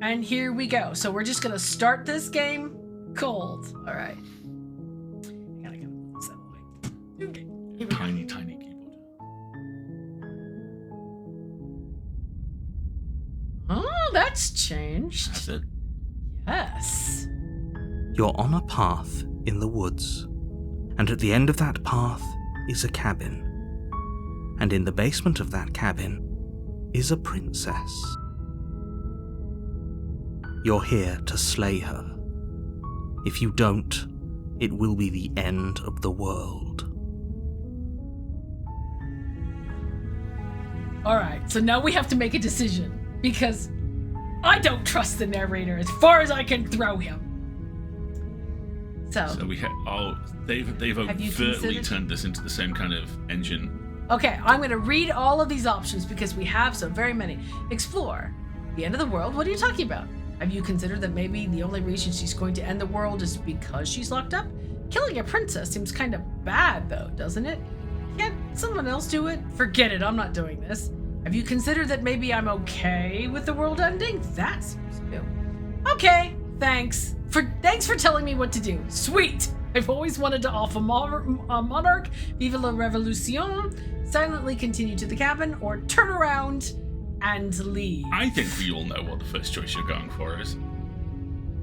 And here we go. So we're just gonna start this game cold. All right. I gotta move this out of the way. Okay. Here we go. Tiny keyboard. Oh, that's changed. That's it. Yes. You're on a path in the woods, and at the end of that path is a cabin. And in the basement of that cabin is a princess. You're here to slay her. If you don't, it will be the end of the world. Alright, so now we have to make a decision, because I don't trust the narrator as far as I can throw him. So we they've overtly turned this into the same kind of engine. Okay, I'm going to read all of these options because we have so very many. Explore. The end of the world? What are you talking about? Have you considered that maybe the only reason she's going to end the world is because she's locked up? Killing a princess seems kind of bad, though, doesn't it? Can't someone else do it? Forget it, I'm not doing this. Have you considered that maybe I'm okay with the world ending? That seems new. Okay, thanks for telling me what to do. Sweet! I've always wanted to off a monarch, vive la revolution, silently continue to the cabin, or turn around and leave. I think we all know what the first choice you're going for is.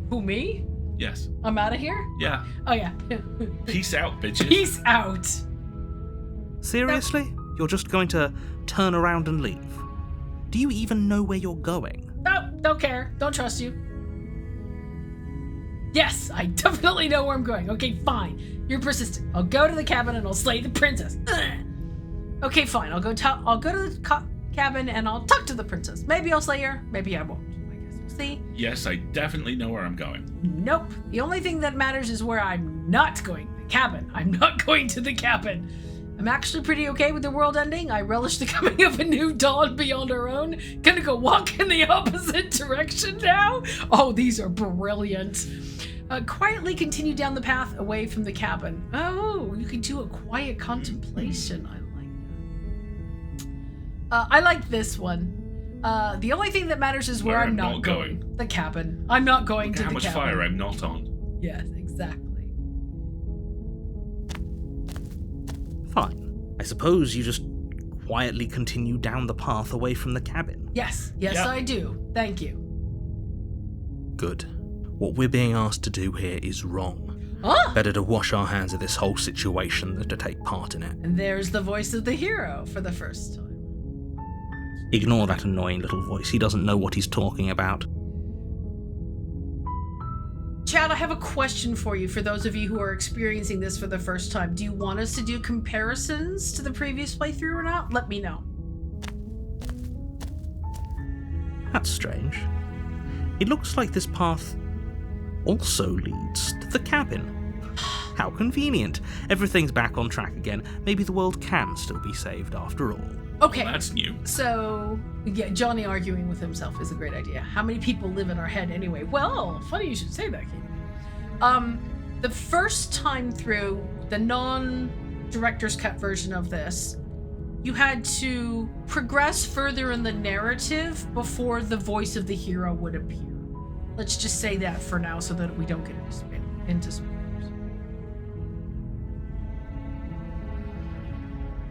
Who, me? Yes. I'm out of here? Yeah. Oh, yeah. Peace out, bitches. Peace out. Seriously? You're just going to turn around and leave? Do you even know where you're going? No, don't care. Don't trust you. Yes, I definitely know where I'm going. Okay, fine. You're persistent. I'll go to the cabin and I'll slay the princess. Ugh. Okay, fine. I'll go to the cabin and I'll talk to the princess. Maybe I'll slay her. Maybe I won't. I guess we'll see. Yes, I definitely know where I'm going. Nope. The only thing that matters is where I'm not going. The cabin. I'm not going to the cabin. I'm actually pretty okay with the world ending. I relish the coming of a new dawn beyond our own. Gonna go walk in the opposite direction now. Oh, these are brilliant. Quietly continue down the path away from the cabin. Oh, you can do a quiet contemplation. I like this one. The only thing that matters is where I'm not going. The cabin. I'm not going to the cabin. How much fire I'm not on. Yes, exactly. Fine. I suppose you just quietly continue down the path away from the cabin. Yes, I do. Thank you. Good. What we're being asked to do here is wrong. Better to wash our hands of this whole situation than to take part in it. And there's the voice of the hero for the first time. Ignore that annoying little voice. He doesn't know what he's talking about. Chad, I have a question for you for those of you who are experiencing this for the first time. Do you want us to do comparisons to the previous playthrough or not? Let me know. That's strange. It looks like this path also leads to the cabin. How convenient. Everything's back on track again. Maybe the world can still be saved after all. Okay. Well, that's new. So, yeah, Johnny arguing with himself is a great idea. How many people live in our head anyway? Well, funny you should say that, Katie. The first time through, the non-director's cut version of this, you had to progress further in the narrative before the voice of the hero would appear. Let's just say that for now so that we don't get into spoilers.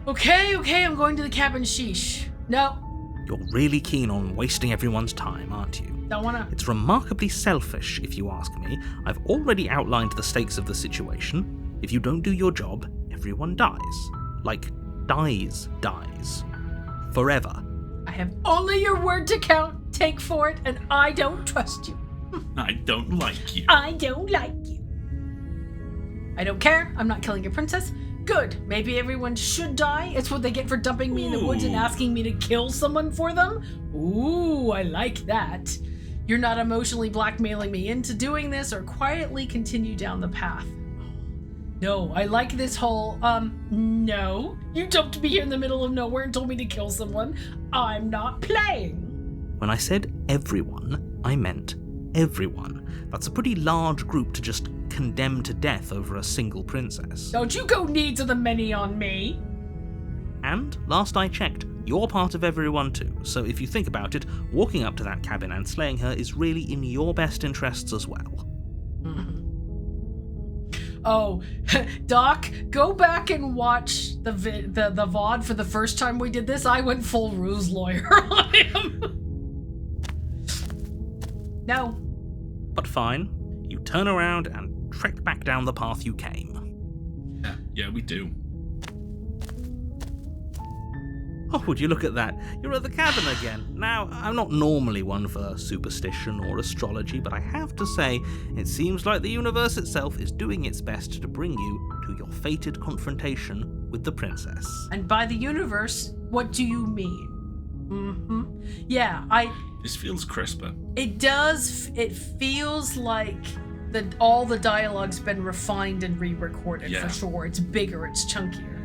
Okay, I'm going to the cabin, sheesh. No. You're really keen on wasting everyone's time, aren't you? Don't wanna. It's remarkably selfish, if you ask me. I've already outlined the stakes of the situation. If you don't do your job, everyone dies. Like, dies. Forever. I have only your word to take for it, and I don't trust you. I don't like you. I don't like you. I don't care. I'm not killing your princess. Good. Maybe everyone should die. It's what they get for dumping me in the woods and asking me to kill someone for them. Ooh, I like that. You're not emotionally blackmailing me into doing this or quietly continue down the path. No, I like this whole, no. You dumped me here in the middle of nowhere and told me to kill someone. I'm not playing. When I said everyone, I meant everyone. That's a pretty large group to just condemn to death over a single princess. Don't you go needs of the many on me. And, last I checked, you're part of everyone too, so if you think about it, walking up to that cabin and slaying her is really in your best interests as well. Mm-hmm. Oh, Doc, go back and watch the VOD for the first time we did this. I went full ruse lawyer on him. No. But fine, you turn around and trek back down the path you came. Yeah, we do. Oh, would you look at that? You're at the cabin again. Now, I'm not normally one for superstition or astrology, but I have to say, it seems like the universe itself is doing its best to bring you to your fated confrontation with the princess. And by the universe, what do you mean? Yeah, This feels crisper. It does. It feels like all the dialogue's been refined and re-recorded for sure. It's bigger, it's chunkier.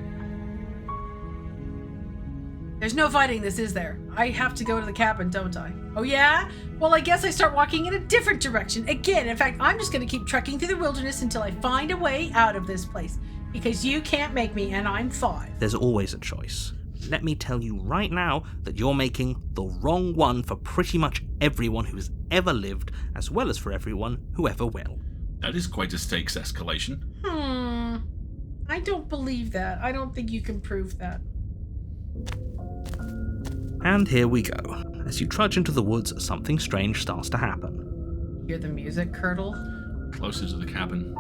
There's no fighting this, is there? I have to go to the cabin, don't I? Oh yeah? Well, I guess I start walking in a different direction. Again, in fact, I'm just gonna keep trekking through the wilderness until I find a way out of this place. Because you can't make me, and I'm 5. There's always a choice. Let me tell you right now that you're making the wrong one for pretty much everyone who's ever lived, as well as for everyone who ever will. That is quite a stakes escalation. I don't believe that. I don't think you can prove that. And here we go. As you trudge into the woods, something strange starts to happen. Hear the music curdle? Closer to the cabin.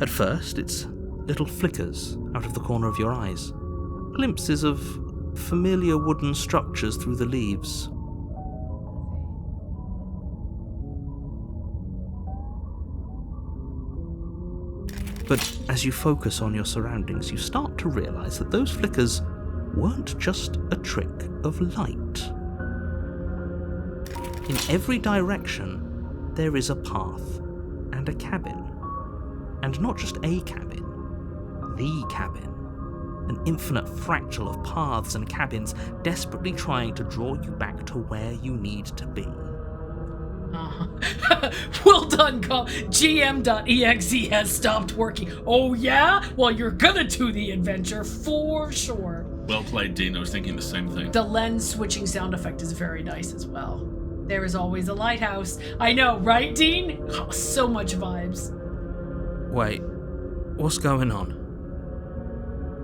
At first, it's little flickers out of the corner of your eyes. Glimpses of familiar wooden structures through the leaves. But as you focus on your surroundings, you start to realize that those flickers weren't just a trick of light. In every direction, there is a path and a cabin. And not just a cabin, the cabin. An infinite fractal of paths and cabins desperately trying to draw you back to where you need to be. Well done, GM.exe has stopped working. Oh yeah? Well, you're gonna do the adventure for sure. Well played, Dean. I was thinking the same thing. The lens switching sound effect is very nice as well. There is always a lighthouse. I know, right, Dean? Oh, so much vibes. Wait, what's going on?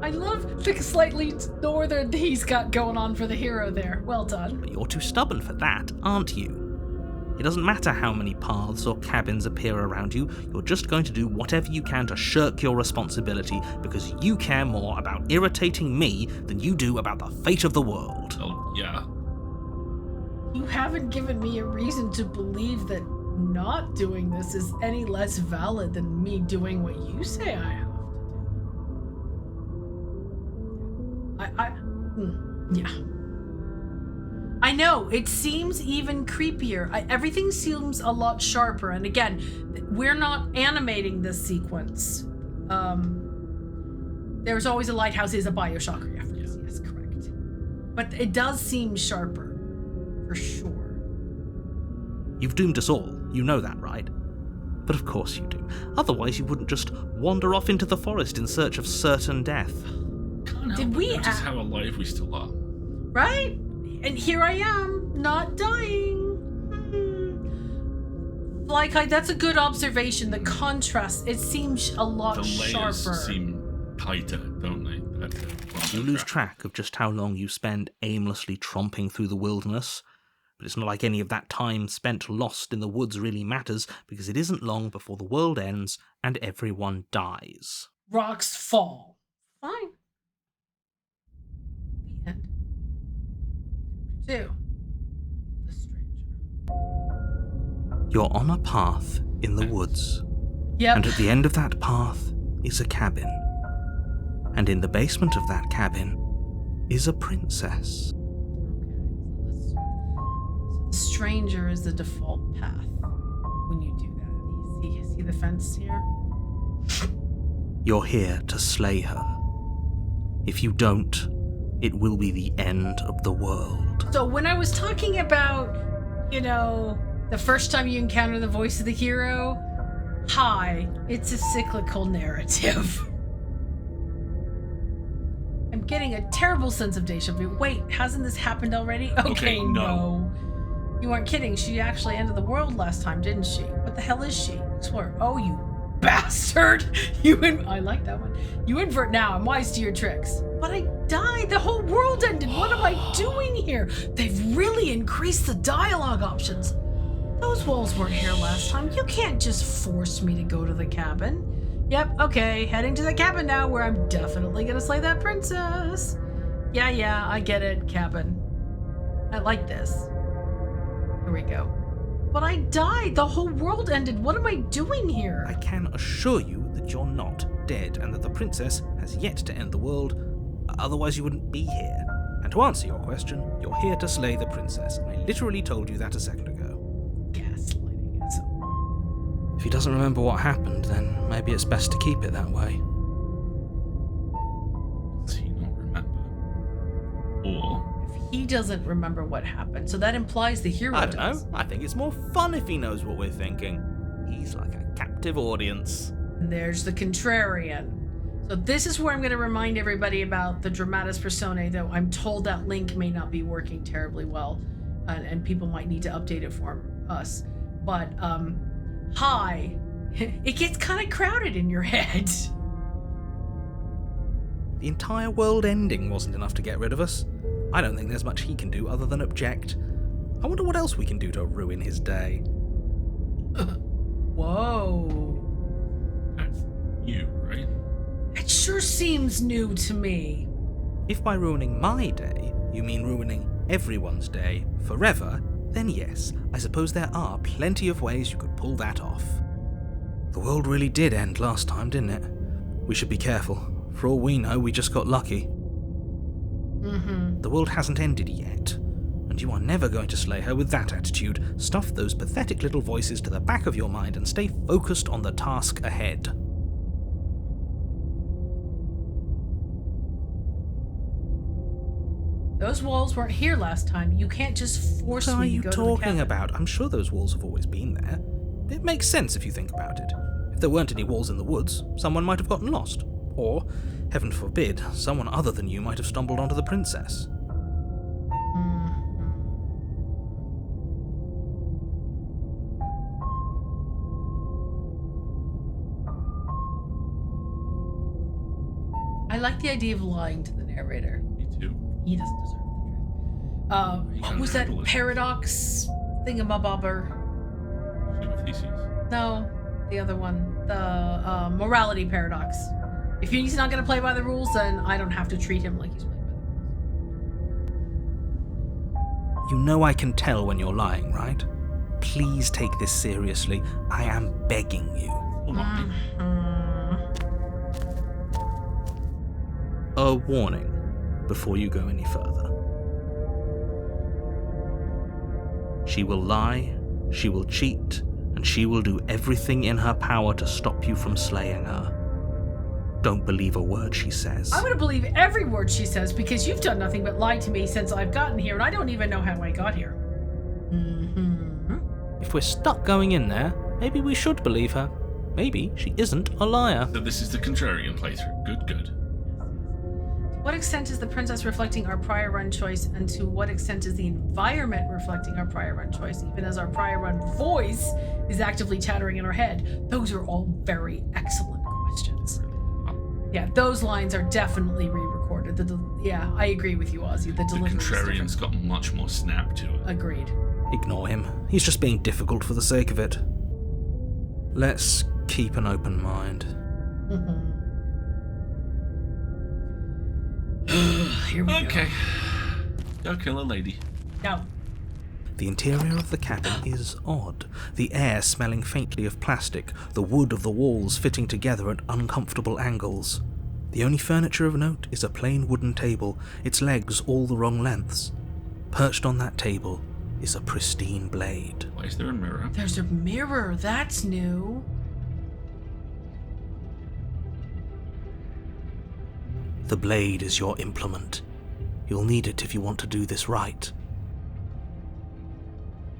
I love the slightly northern he's got going on for the hero there. Well done. But you're too stubborn for that, aren't you? It doesn't matter how many paths or cabins appear around you, you're just going to do whatever you can to shirk your responsibility because you care more about irritating me than you do about the fate of the world. Oh, yeah. You haven't given me a reason to believe that not doing this is any less valid than me doing what you say I have to do. Yeah. I know, it seems even creepier. Everything seems a lot sharper. And again, we're not animating this sequence. There's always a lighthouse is a Bioshock reference. Yes, correct. But it does seem sharper, for sure. You've doomed us all. You know that, right? But of course you do. Otherwise you wouldn't just wander off into the forest in search of certain death. Can't help but notice how alive we still are. Right? And here I am, not dying. Like, that's a good observation. The contrast, it seems a lot sharper. The layers seem tighter, don't they? You lose track of just how long you spend aimlessly tromping through the wilderness. But it's not like any of that time spent lost in the woods really matters, because it isn't long before the world ends and everyone dies. Rocks fall. Fine. The end. 2. The stranger. You're on a path in the woods. Yep. And at the end of that path is a cabin. And in the basement of that cabin is a princess. So the stranger is the default path when you do that. You see the fence here? You're here to slay her. If you don't, it will be the end of the world. So when I was talking about, the first time you encounter the voice of the hero, it's a cyclical narrative. I'm I'm getting a terrible sense of deja vu. Wait, hasn't this happened already? Okay, no. You aren't kidding. She actually ended the world last time, didn't she? What the hell is she? Explorer. Oh, you bastard. I like that one. You invert now. I'm wise to your tricks. But I died. The whole world ended. What am I doing here? They've really increased the dialogue options. Those walls weren't here last time. You can't just force me to go to the cabin. Yep, okay, heading to the cabin now where I'm definitely gonna slay that princess. Yeah, I get it, cabin. I like this. Here we go. But I died. The whole world ended. What am I doing here? I can assure you that you're not dead and that the princess has yet to end the world. Otherwise you wouldn't be here. And to answer your question, you're here to slay the princess. I literally told you that a second ago. Gaslighting is... If he doesn't remember what happened, then maybe it's best to keep it that way. Does he not remember? Or... He doesn't remember what happened, so that implies the hero I does. don't know. I think it's more fun if he knows what we're thinking. He's like a captive audience. And there's the contrarian. So this is where I'm going to remind everybody about the Dramatis Personae, though I'm told that link may not be working terribly well, and people might need to update it for us. But, hi. It gets kind of crowded in your head. The entire world ending wasn't enough to get rid of us. I don't think there's much he can do other than object. I wonder what else we can do to ruin his day. Whoa. That's you, right? That sure seems new to me. If by ruining my day, you mean ruining everyone's day forever, then yes, I suppose there are plenty of ways you could pull that off. The world really did end last time, didn't it? We should be careful. For all we know, we just got lucky. The world hasn't ended yet, and you are never going to slay her with that attitude. Stuff those pathetic little voices to the back of your mind and stay focused on the task ahead. Those walls weren't here last time. You can't just force What are me you to go to the cabin. talking about? I'm sure those walls have always been there. It makes sense if you think about it. If there weren't any walls in the woods, someone might have gotten lost. Or, heaven forbid, someone other than you might have stumbled onto the princess. I like the idea of lying to the narrator. Me too. He doesn't deserve the truth. What was that paradox thingamabobber? Theses. No, the other one. The morality paradox. If he's not going to play by the rules, then I don't have to treat him like he's playing by the rules. You know I can tell when you're lying, right? Please take this seriously. I am begging you. A warning before you go any further. She will lie, she will cheat, and she will do everything in her power to stop you from slaying her. Don't believe a word she says. I'm going to believe every word she says because you've done nothing but lie to me since I've gotten here, and I don't even know how I got here. If we're stuck going in there, maybe we should believe her. Maybe she isn't a liar. So this is the contrarian playthrough. Good. To what extent is the princess reflecting our prior run choice, and to what extent is the environment reflecting our prior run choice, even as our prior run voice is actively chattering in our head? Those are all very excellent questions. Yeah, those lines are definitely re-recorded. Yeah, I agree with you, Ozzy. The delivery. The contrarian's got much more snap to it. Agreed. Ignore him. He's just being difficult for the sake of it. Let's keep an open mind. Here we Okay. Go kill a lady. go. No. The interior of the cabin is odd, the air smelling faintly of plastic, the wood of the walls fitting together at uncomfortable angles. The only furniture of note is a plain wooden table, its legs all the wrong lengths. Perched on that table is a pristine blade. Why is there a mirror? There's a mirror. That's new. The blade is your implement. You'll need it if you want to do this right.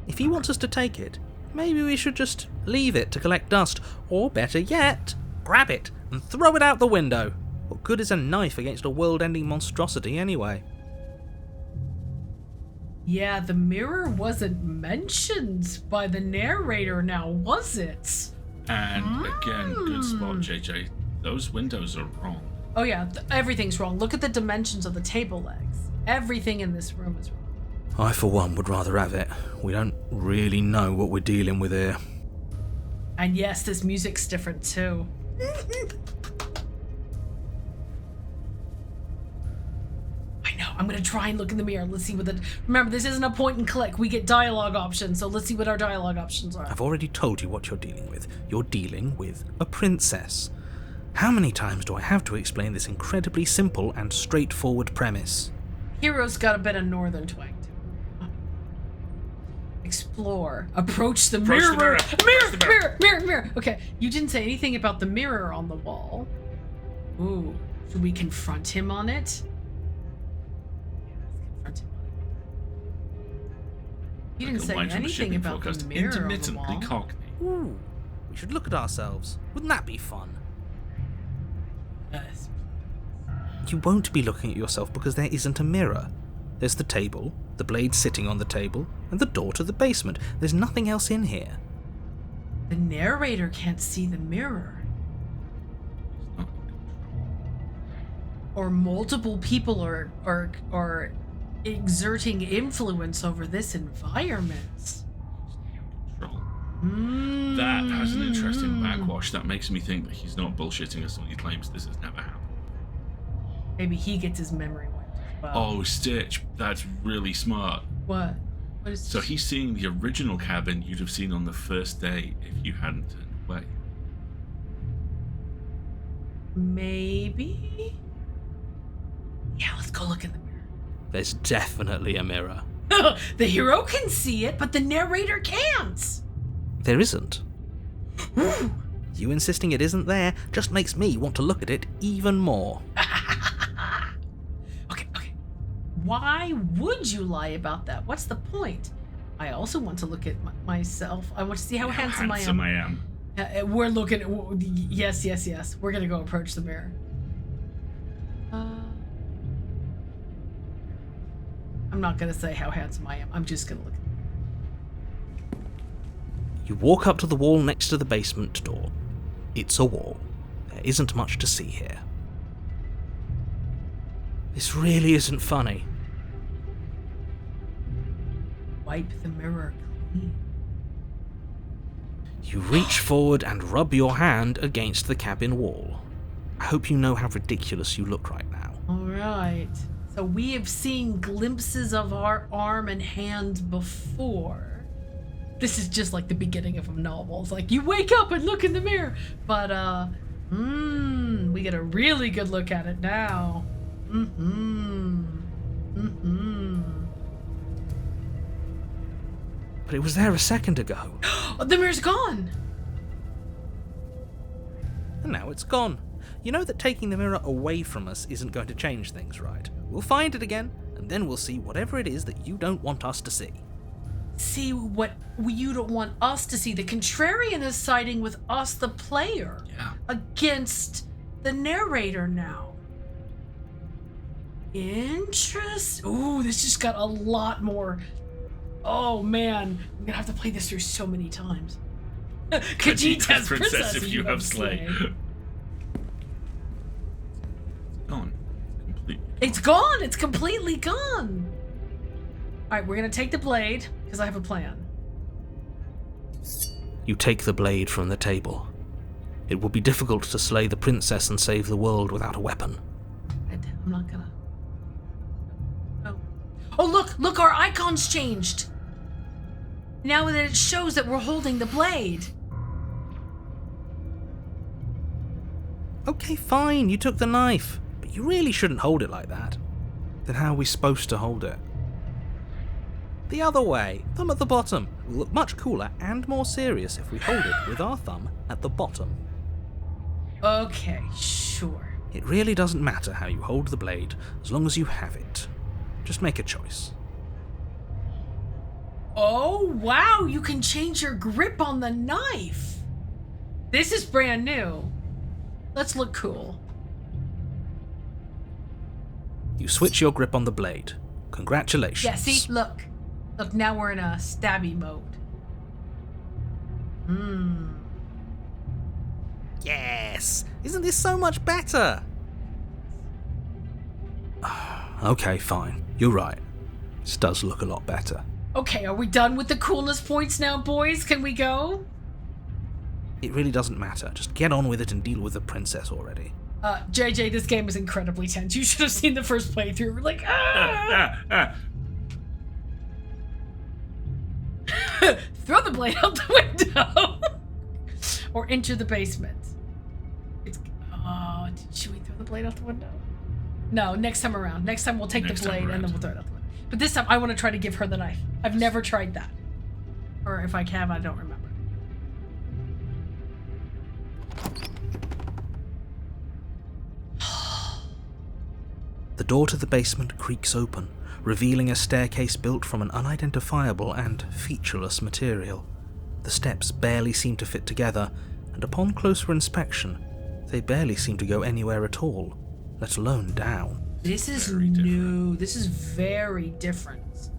If he wants us to take it, maybe we should just leave it to collect dust, or better yet, grab it and throw it out the window. What good is a knife against a world-ending monstrosity anyway? Yeah, the mirror wasn't mentioned by the narrator now, was it? And again, good spot, JJ. Those windows are wrong. Oh yeah, everything's wrong. Look at the dimensions of the table legs. Everything in this room is wrong. I, for one, would rather have it. We don't really know what we're dealing with here. And yes, this music's different too. I know, I'm gonna try and look in the mirror. Let's see what remember, this isn't a point and click. We get dialogue options, so let's see what our dialogue options are. I've already told you what you're dealing with. You're dealing with a princess. How many times do I have to explain this incredibly simple and straightforward premise? Hero's got a bit of northern twang to it. Explore. Approach the mirror. Mirror. Okay, you didn't say anything about the mirror on the wall. Ooh, should we confront him on it? You didn't say anything about the mirror on the wall. Cockney. Ooh, we should look at ourselves. Wouldn't that be fun? Yes. You won't be looking at yourself because there isn't a mirror. There's the table, the blade sitting on the table, and the door to the basement. There's nothing else in here. The narrator can't see the mirror. Or multiple people are exerting influence over this environment. That has an interesting backwash. That makes me think that he's not bullshitting us when he claims this has never happened. Maybe he gets his memory wiped as well. Oh, Stitch, that's really smart. What? What is So he's seeing the original cabin you'd have seen on the first day if you hadn't turned away. Maybe? Yeah, let's go look in the mirror. There's definitely a mirror. The hero can see it, but the narrator can't. There isn't. You insisting it isn't there just makes me want to look at it even more. Okay. Why would you lie about that? What's the point? I also want to look at myself. I want to see how handsome I am. We're looking at... Yes. We're going to go approach the mirror. I'm not going to say how handsome I am. I'm just going to look. You walk up to the wall next to the basement door. It's a wall. There isn't much to see here. This really isn't funny. Wipe the mirror clean. You reach forward and rub your hand against the cabin wall. I hope you know how ridiculous you look right now. All right. So we have seen glimpses of our arm and hand before. This is just like the beginning of a novel. It's like, you wake up and look in the mirror. But, we get a really good look at it now. But it was there a second ago. The mirror's gone. And now it's gone. You know that taking the mirror away from us isn't going to change things, right? We'll find it again, and then we'll see whatever it is that you don't want us to see. See what you don't want us to see. The contrarian is siding with us, the player, against the narrator now. Ooh, this just got a lot more. Oh man, I'm gonna have to play this through so many times. Khajiit's princess if you have slay. Gone. It's gone. It's completely gone. All right, we're gonna take the blade because I have a plan. You take the blade from the table. It will be difficult to slay the princess and save the world without a weapon. I'm not gonna. Oh. Oh, look, our icon's changed. Now that it shows that we're holding the blade. Okay, fine, you took the knife, but you really shouldn't hold it like that. Then how are we supposed to hold it? The other way, thumb at the bottom. Will look much cooler and more serious if we hold it with our thumb at the bottom. Okay, sure. It really doesn't matter how you hold the blade, as long as you have it. Just make a choice. Oh, wow, you can change your grip on the knife. This is brand new. Let's look cool. You switch your grip on the blade. Congratulations. Yeah, see? Look. Look, now we're in a stabby mode. Yes! Isn't this so much better? Okay, fine. You're right. This does look a lot better. Okay, are we done with the coolness points now, boys? Can we go? It really doesn't matter. Just get on with it and deal with the princess already. JJ, this game is incredibly tense. You should have seen the first playthrough. We're like, throw the blade out the window. Or into the basement. Should we throw the blade out the window? No, next time around. Next time we'll take the blade and then we'll throw it out the window. But this time I want to try to give her the knife. I've never tried that. Or if I have, I don't remember. The door to the basement creaks open, revealing a staircase built from an unidentifiable and featureless material. The steps barely seem to fit together, and upon closer inspection, they barely seem to go anywhere at all, let alone down. This is new. This is very different.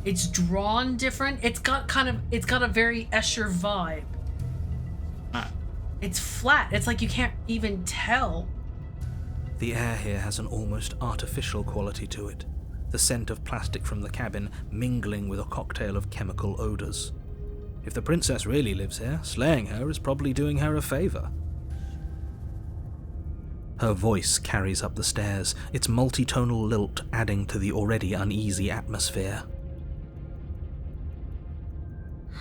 It's drawn different. It's got a very Escher vibe. It's flat. It's like you can't even tell. The air here has an almost artificial quality to it, the scent of plastic from the cabin mingling with a cocktail of chemical odours. If the princess really lives here, slaying her is probably doing her a favour. Her voice carries up the stairs, its multi-tonal lilt adding to the already uneasy atmosphere.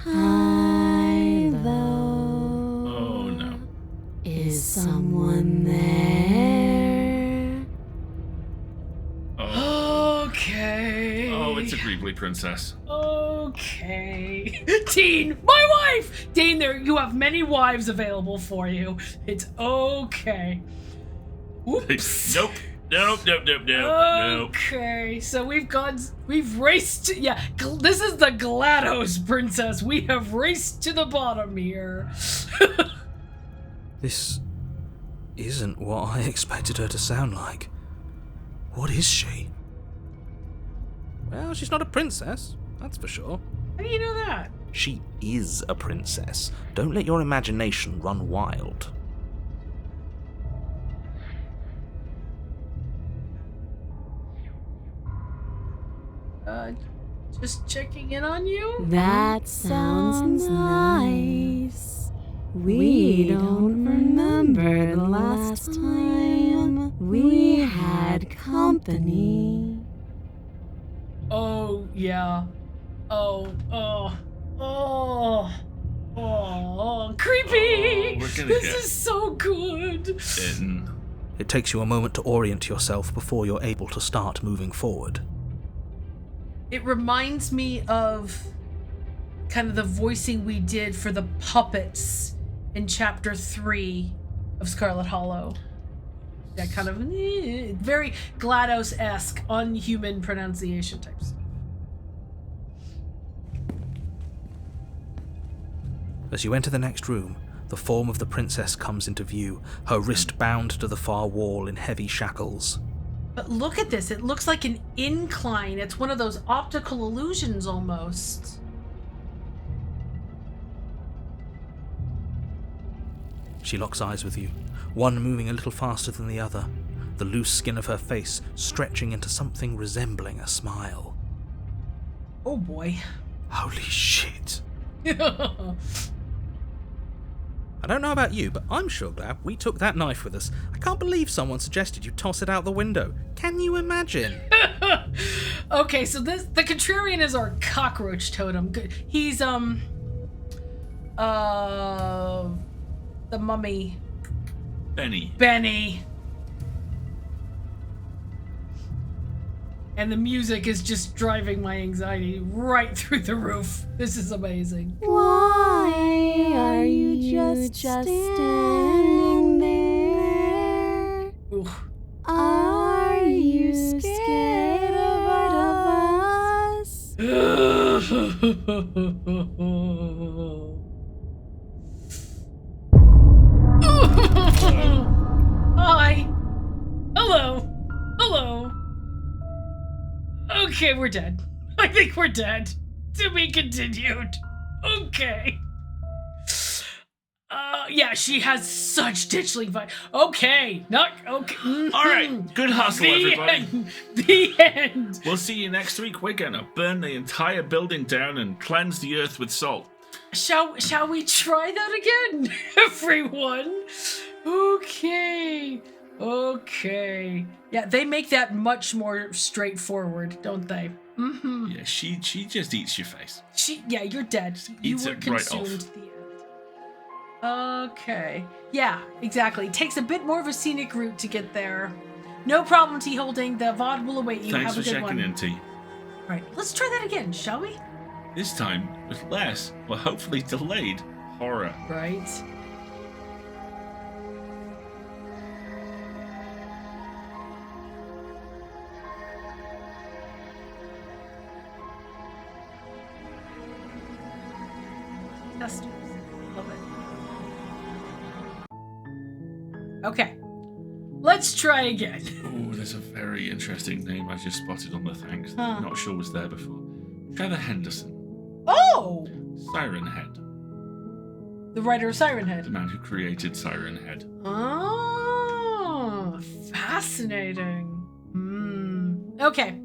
Hello. Oh no. Is someone there? Oh. Okay. Oh, it's a Greebly princess. Okay. Dean, my wife! Dean, you have many wives available for you. It's okay. Oops. Nope. Nope. Okay, so we've raced, this is the GLaDOS princess. We have raced to the bottom here. This isn't what I expected her to sound like. What is she? Well, she's not a princess, that's for sure. How do you know that? She is a princess. Don't let your imagination run wild. Just checking in on you? That sounds nice. We don't remember the last time we had company. Oh, yeah. Oh, creepy! This is so good! It takes you a moment to orient yourself before you're able to start moving forward. It reminds me of kind of the voicing we did for the puppets in Chapter 3 of Scarlet Hollow. That kind of very GLaDOS-esque, unhuman pronunciation type stuff. As you enter the next room, the form of the princess comes into view, her wrist bound to the far wall in heavy shackles. But look at this, it looks like an incline. It's one of those optical illusions almost. She locks eyes with you, one moving a little faster than the other, the loose skin of her face stretching into something resembling a smile. Oh boy. Holy shit. I don't know about you, but I'm sure glad we took that knife with us. I can't believe someone suggested you toss it out the window. Can you imagine? Okay, so the Contrarian is our cockroach totem. He's the mummy. Benny. And the music is just driving my anxiety right through the roof. This is amazing. Why are you just standing there? Ooh. Are you scared of us? Hi. Hello. Okay, we're dead. I think we're dead. To be continued. Okay. Yeah, she has such ditchling vibe. Okay, not okay. All right, good hustle, everybody. End. The end. We'll see you next week. We're gonna burn the entire building down and cleanse the earth with salt. Shall we try that again, everyone? Okay. Yeah, they make that much more straightforward, don't they? Mm-hmm. Yeah, she just eats your face. Yeah, you're dead. You Eats were it right consumed. off. The end. Okay. Yeah, exactly. Takes a bit more of a scenic route to get there. No problem, T Holding. The VOD will await you. Thanks Have for a good checking one. in, T. Right, let's try that again, shall we? This time with less, well, hopefully delayed horror. Right. Testers. Love it. Okay. Let's try again. Oh, there's a very interesting name I just spotted on the thanks. Huh. Not sure was there before. Trevor Henderson. Oh! Siren Head. The writer of Siren The Head. man who created Siren Head. Oh, fascinating. Okay,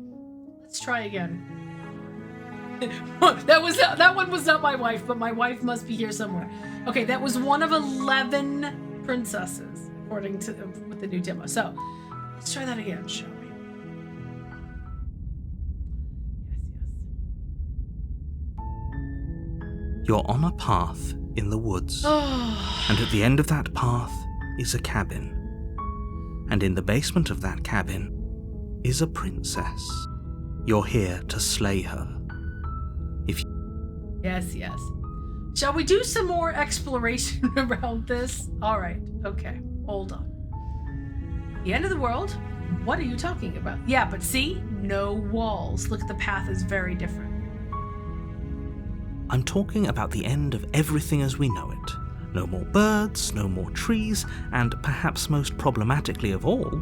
let's try again. that one was not my wife, but my wife must be here somewhere. Okay, that was one of 11 princesses, according to with the new demo. So let's try that again, shall we? Yes. You're on a path in the woods, and at the end of that path is a cabin. And in the basement of that cabin is a princess. You're here to slay her. Yes. Shall we do some more exploration around this? All right. Okay. Hold on. The end of the world? What are you talking about? Yeah, but see? No walls. Look, the path is very different. I'm talking about the end of everything as we know it. No more birds, no more trees, and perhaps most problematically of all,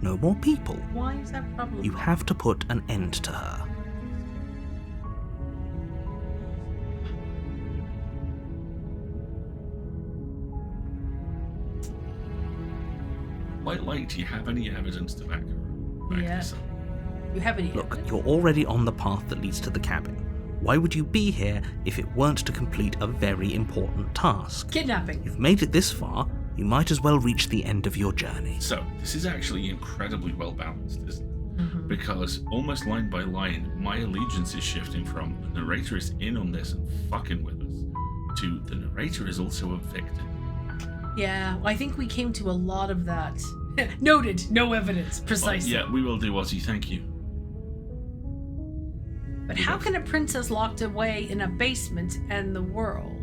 no more people. Why is that problem? You have to put an end to her. Quite like, do you have any evidence to back this up? You have any Look, evidence? you're already on the path that leads to the cabin. Why would you be here if it weren't to complete a very important task? Kidnapping. You've made it this far, you might as well reach the end of your journey. So, this is actually incredibly well balanced, isn't it? Because almost line by line, my allegiance is shifting from the narrator is in on this and fucking with us to the narrator is also a victim. Yeah, I think we came to a lot of that. Noted. No evidence. Precisely. Yeah, we will do, Ozzy, thank you. But how can a princess locked away in a basement end the world?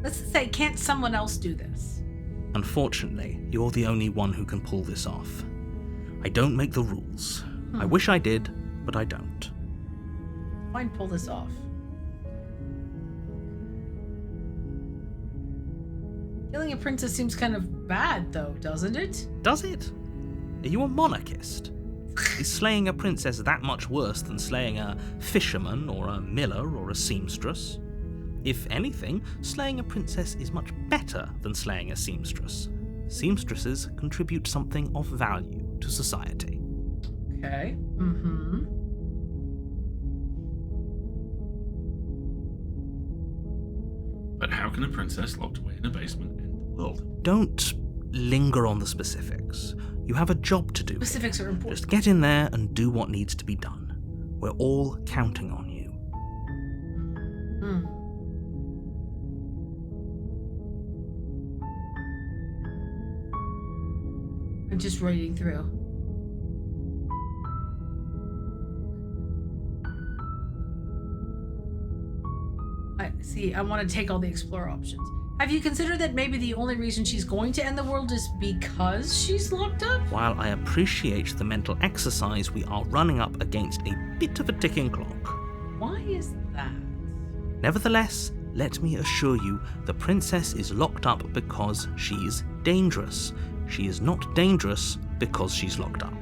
Let's say, can't someone else do this? Unfortunately, you're the only one who can pull this off. I don't make the rules. I wish I did, but I don't. Why pull this off? Killing a princess seems kind of bad, though, doesn't it? Does it? Are you a monarchist? Is slaying a princess that much worse than slaying a fisherman or a miller or a seamstress? If anything, slaying a princess is much better than slaying a seamstress. Seamstresses contribute something of value to society. Okay. But how can a princess locked away in a basement end the world? Don't linger on the specifics. You have a job to do. Specifics are important. Just get in there and do what needs to be done. We're all counting on you. I'm just reading through. I want to take all the explore options. Have you considered that maybe the only reason she's going to end the world is because she's locked up? While I appreciate the mental exercise, we are running up against a bit of a ticking clock. Why is that? Nevertheless, let me assure you, the princess is locked up because she's dangerous. She is not dangerous because she's locked up.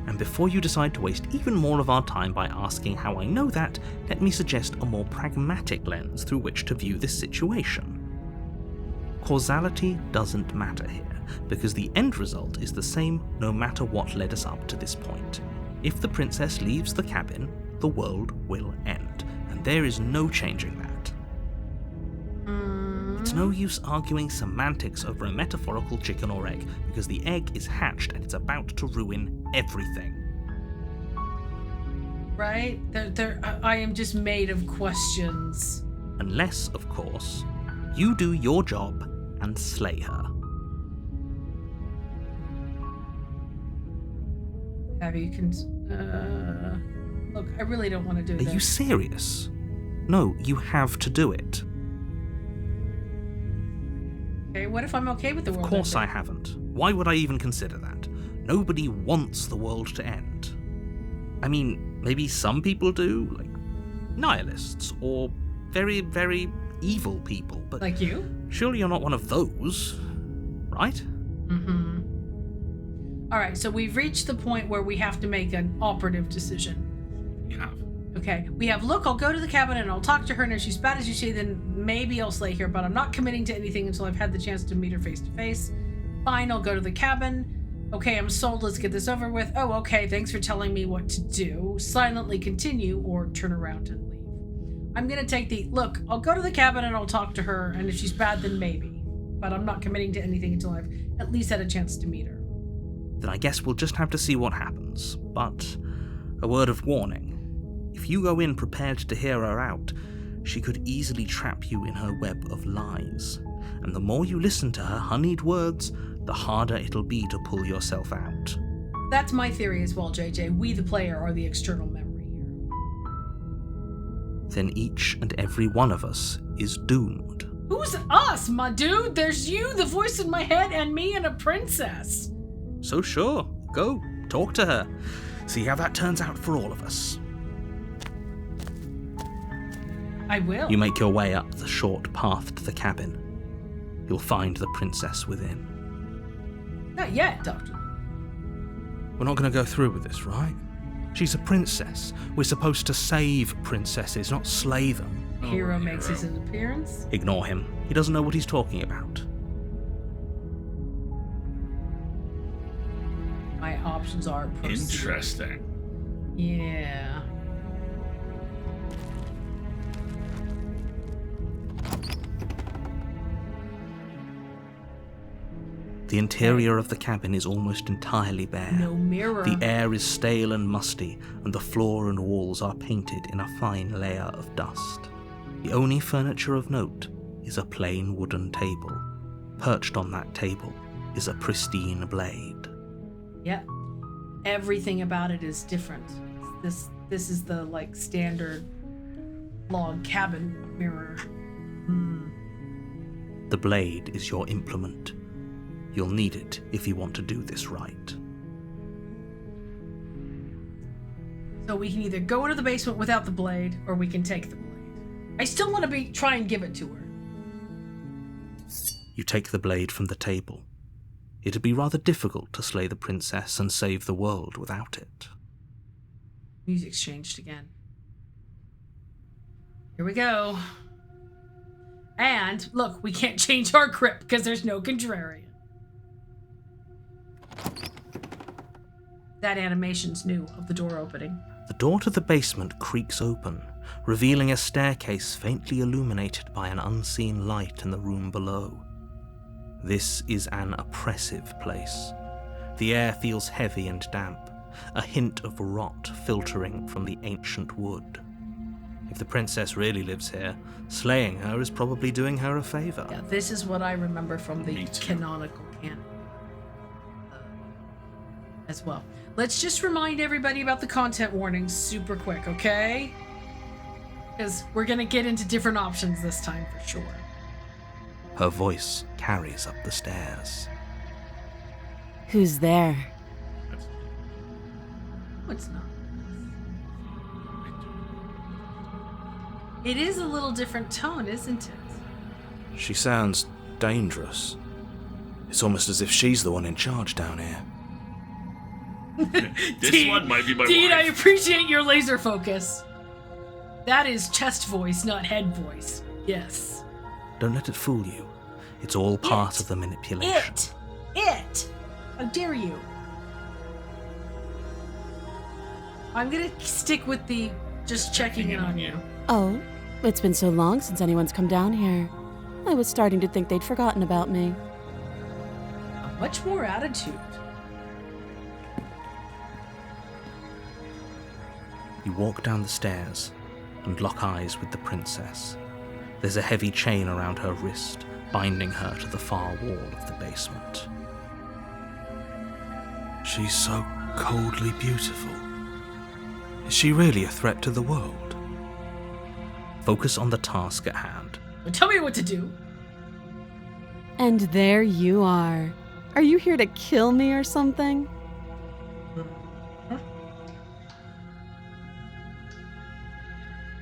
And before you decide to waste even more of our time by asking how I know that, let me suggest a more pragmatic lens through which to view this situation. Causality doesn't matter here, because the end result is the same no matter what led us up to this point. If the princess leaves the cabin, the world will end, and there is no changing that. It's no use arguing semantics over a metaphorical chicken or egg, because the egg is hatched and it's about to ruin everything. Right? I am just made of questions. Unless, of course, you do your job and slay her. Have you look, I really don't want to do Are this. you serious? No, you have to do it. Okay, what if I'm okay with the world Of course I ending? haven't. Why would I even consider that? Nobody wants the world to end. I mean, maybe some people do, like nihilists, or very, very evil people, but Like you? surely you're not one of those, right? Alright, so we've reached the point where we have to make an operative decision. You have. Okay, we have, look, I'll go to the cabin and I'll talk to her, and if she's bad as you say, then maybe I'll slay her, but I'm not committing to anything until I've had the chance to meet her face to face. Fine, I'll go to the cabin. Okay, I'm sold, let's get this over with. Oh, okay, thanks for telling me what to do. Silently continue or turn around and leave. I'm gonna take the, look, I'll go to the cabin and I'll talk to her, and if she's bad, then maybe. But I'm not committing to anything until I've at least had a chance to meet her. Then I guess we'll just have to see what happens. But a word of warning. If you go in prepared to hear her out, she could easily trap you in her web of lies. And the more you listen to her honeyed words, the harder it'll be to pull yourself out. That's my theory as well, JJ. We, the player, are the external memory here. Then each and every one of us is doomed. Who's us, my dude? There's you, the voice in my head, and me and a princess. So sure, go, talk to her. See how that turns out for all of us. I will. You make your way up the short path to the cabin. You'll find the princess within. Not yet, Doctor. We're not going to go through with this, right? She's a princess. We're supposed to save princesses, not slay them. Hero makes his appearance. Ignore him. He doesn't know what he's talking about. My options are proceed. Interesting. Yeah. The interior of the cabin is almost entirely bare. No mirror. The air is stale and musty, and the floor and walls are painted in a fine layer of dust. The only furniture of note is a plain wooden table. Perched on that table is a pristine blade. Yep. Everything about it is different. This is the like standard log cabin mirror. The blade is your implement. You'll need it if you want to do this right. So we can either go into the basement without the blade, or we can take the blade. I still want to try and give it to her. You take the blade from the table. It'd be rather difficult to slay the princess and save the world without it. Music's changed again. Here we go. And look, we can't change our crypt because there's no contrarian. That animation's new of the door opening. The door to the basement creaks open, revealing a staircase faintly illuminated by an unseen light in the room below. This is an oppressive place. The air feels heavy and damp, a hint of rot filtering from the ancient wood. If the princess really lives here, slaying her is probably doing her a favor. Yeah, this is what I remember from the Me too. canonical canon as well. Let's just remind everybody about the content warnings super quick, okay? Because we're going to get into different options this time for sure. Her voice carries up the stairs. Who's there? No, it's not. It is a little different tone, isn't it? She sounds dangerous. It's almost as if she's the one in charge down here. This Dean, one might be my Dean, I wife. appreciate your laser focus. That is chest voice, not head voice. Yes. Don't let it fool you. It's all part of the manipulation. It! How dare you? I'm gonna stick with the just checking in on you. Oh, it's been so long since anyone's come down here. I was starting to think they'd forgotten about me. A much more attitude. You walk down the stairs and lock eyes with the princess. There's a heavy chain around her wrist, binding her to the far wall of the basement. She's so coldly beautiful. Is she really a threat to the world? Focus on the task at hand. But tell me what to do. And there you are. Are you here to kill me or something?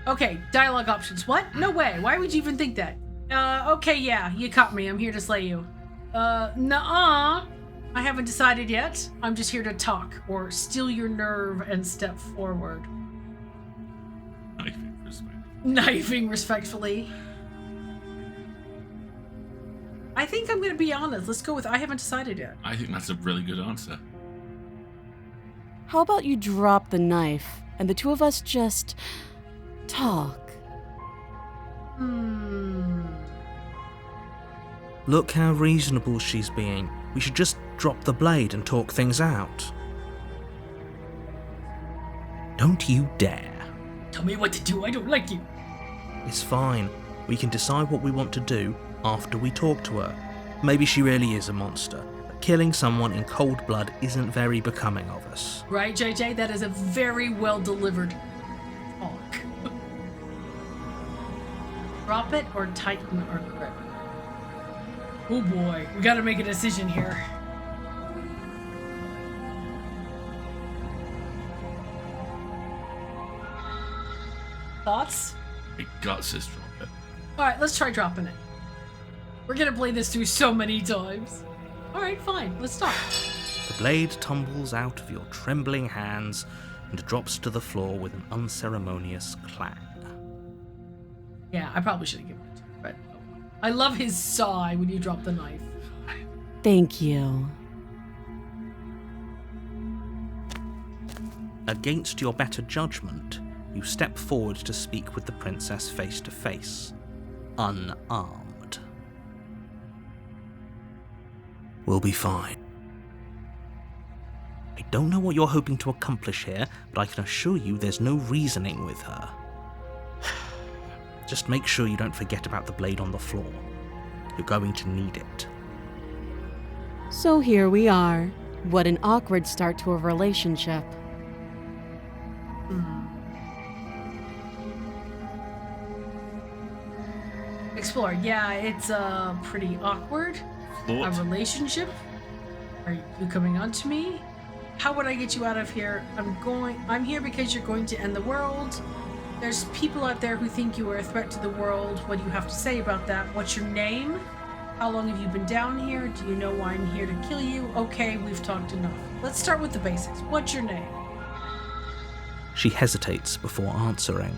Okay, dialogue options. What? No way. Why would you even think that? Okay, yeah, you caught me. I'm here to slay you. Nuh-uh. I haven't decided yet. I'm just here to talk, or steal your nerve and step forward. Knifing respect. Knifing respectfully. I think I'm gonna be honest. Let's go with I haven't decided yet. I think that's a really good answer. How about you drop the knife and the two of us just talk? Look how reasonable she's being. We should just drop the blade and talk things out. Don't you dare. Tell me what to do. I don't like you. It's fine. We can decide what we want to do after we talk to her. Maybe she really is a monster, but killing someone in cold blood isn't very becoming of us. Right, JJ? That is a very well delivered talk. Drop it or tighten our grip. Oh boy, we gotta make a decision here. Thoughts? My gut says drop it. Alright, let's try dropping it. We're gonna play this through so many times. Alright, fine, let's start. The blade tumbles out of your trembling hands and drops to the floor with an unceremonious clang. Yeah, I probably should have given it to you, but I love his sigh when you drop the knife. Thank you. Against your better judgment, you step forward to speak with the princess face to face, unarmed. We'll be fine. I don't know what you're hoping to accomplish here, but I can assure you there's no reasoning with her. Just make sure you don't forget about the blade on the floor. You're going to need it. So here we are. What an awkward start to a relationship. Explore. Yeah, it's pretty awkward. Thought? A relationship? Are you coming on to me? How would I get you out of here? I'm here because you're going to end the world. There's people out there who think you are a threat to the world. What do you have to say about that? What's your name? How long have you been down here? Do you know why I'm here to kill you? Okay, we've talked enough. Let's start with the basics. What's your name? She hesitates before answering.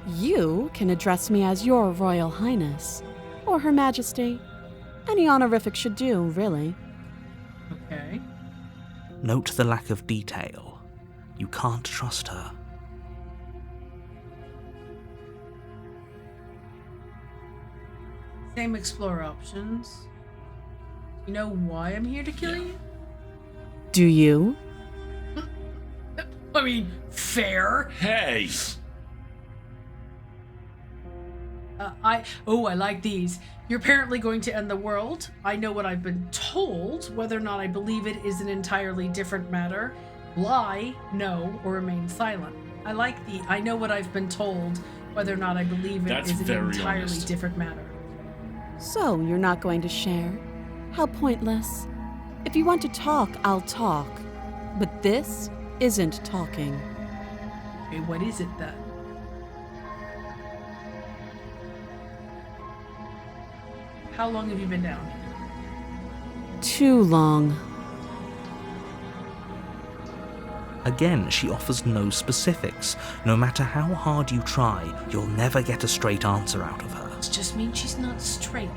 You can address me as Your Royal Highness, or Her Majesty. Any honorific should do, really. Okay. Note the lack of detail. You can't trust her. Same explore options. You know why I'm here to kill you? Do you? I mean, fair. Hey! I like these. You're apparently going to end the world. I know what I've been told. Whether or not I believe it is an entirely different matter. Lie, no, or remain silent. I like the I know what I've been told. Whether or not I believe it That's is an very entirely honest. different matter. So you're not going to share? How pointless. If you want to talk, I'll talk. But this isn't talking. Okay, what is it then? How long have you been down here? Too long. Again, she offers no specifics. No matter how hard you try, you'll never get a straight answer out of her. This just means she's not straight.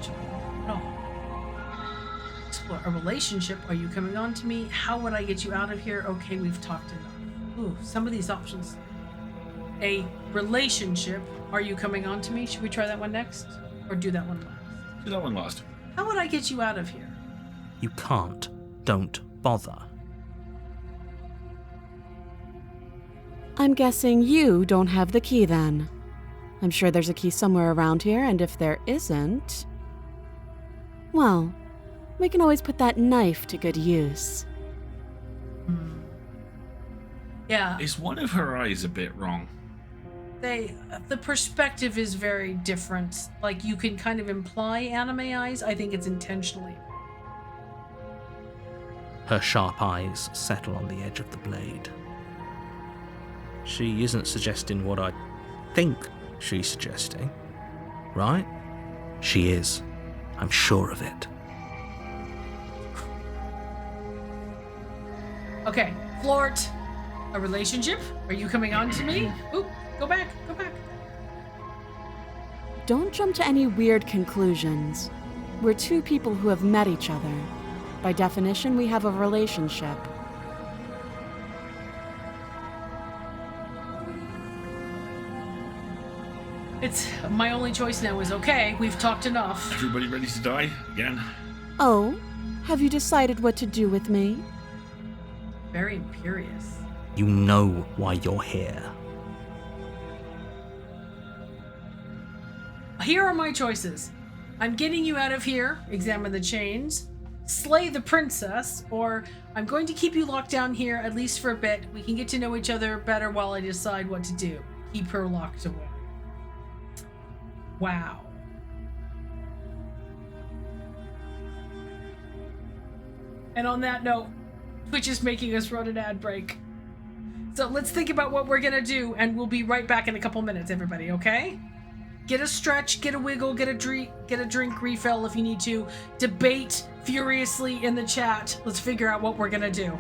No. Explore a relationship. Are you coming on to me? How would I get you out of here? Okay, we've talked enough. Ooh, some of these options. A relationship. Are you coming on to me? Should we try that one next? Or do that one last? Do that one last. How would I get you out of here? You can't. Don't bother. I'm guessing you don't have the key then. I'm sure there's a key somewhere around here, and if there isn't, well, we can always put that knife to good use. Yeah, Is one of her eyes a bit wrong? the perspective is very different. Like, you can kind of imply anime eyes. I think it's intentionally. Her sharp eyes settle on the edge of the blade. She isn't suggesting what I think she's suggesting, right? She is. I'm sure of it. Okay, flirt. A relationship? Are you coming on to me? Oop, go back, go back. Don't jump to any weird conclusions. We're two people who have met each other. By definition, we have a relationship. It's my only choice now is okay, we've talked enough. Everybody ready to die? Again? Oh, have you decided what to do with me? Very imperious. You know why you're here. Here are my choices. I'm getting you out of here, examine the chains, slay the princess, or I'm going to keep you locked down here at least for a bit. We can get to know each other better while I decide what to do. Keep her locked away. Wow. And on that note, Twitch is making us run an ad break. So let's think about what we're gonna do, and we'll be right back in a couple minutes, everybody, okay? Get a stretch, get a wiggle, get a drink refill if you need to. Debate furiously in the chat. Let's figure out what we're gonna do.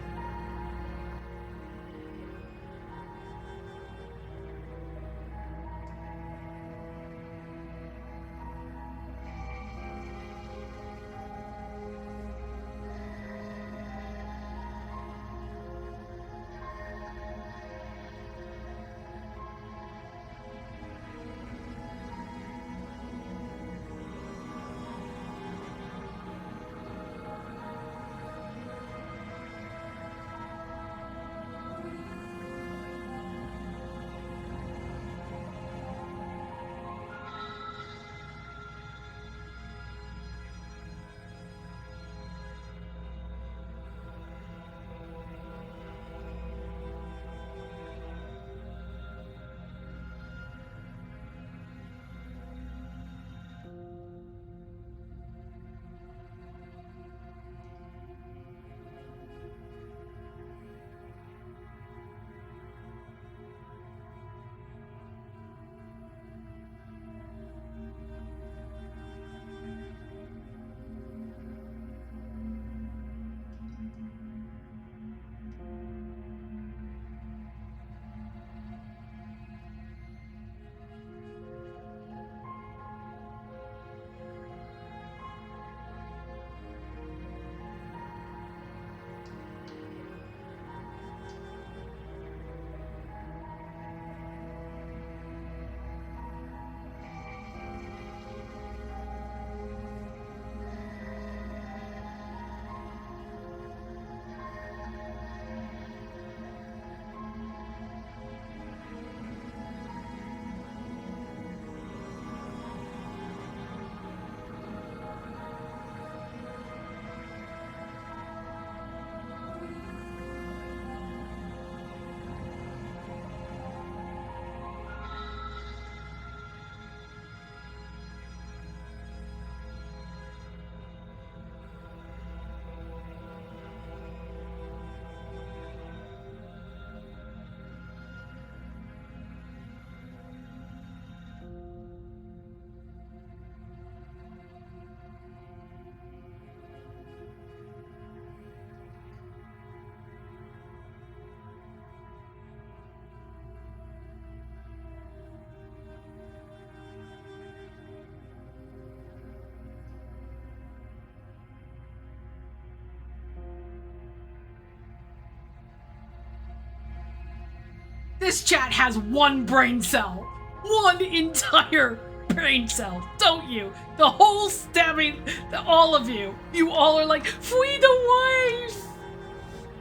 This chat has one brain cell. One entire brain cell, don't you? The whole stabbing, all of you. You all are like, free the wife!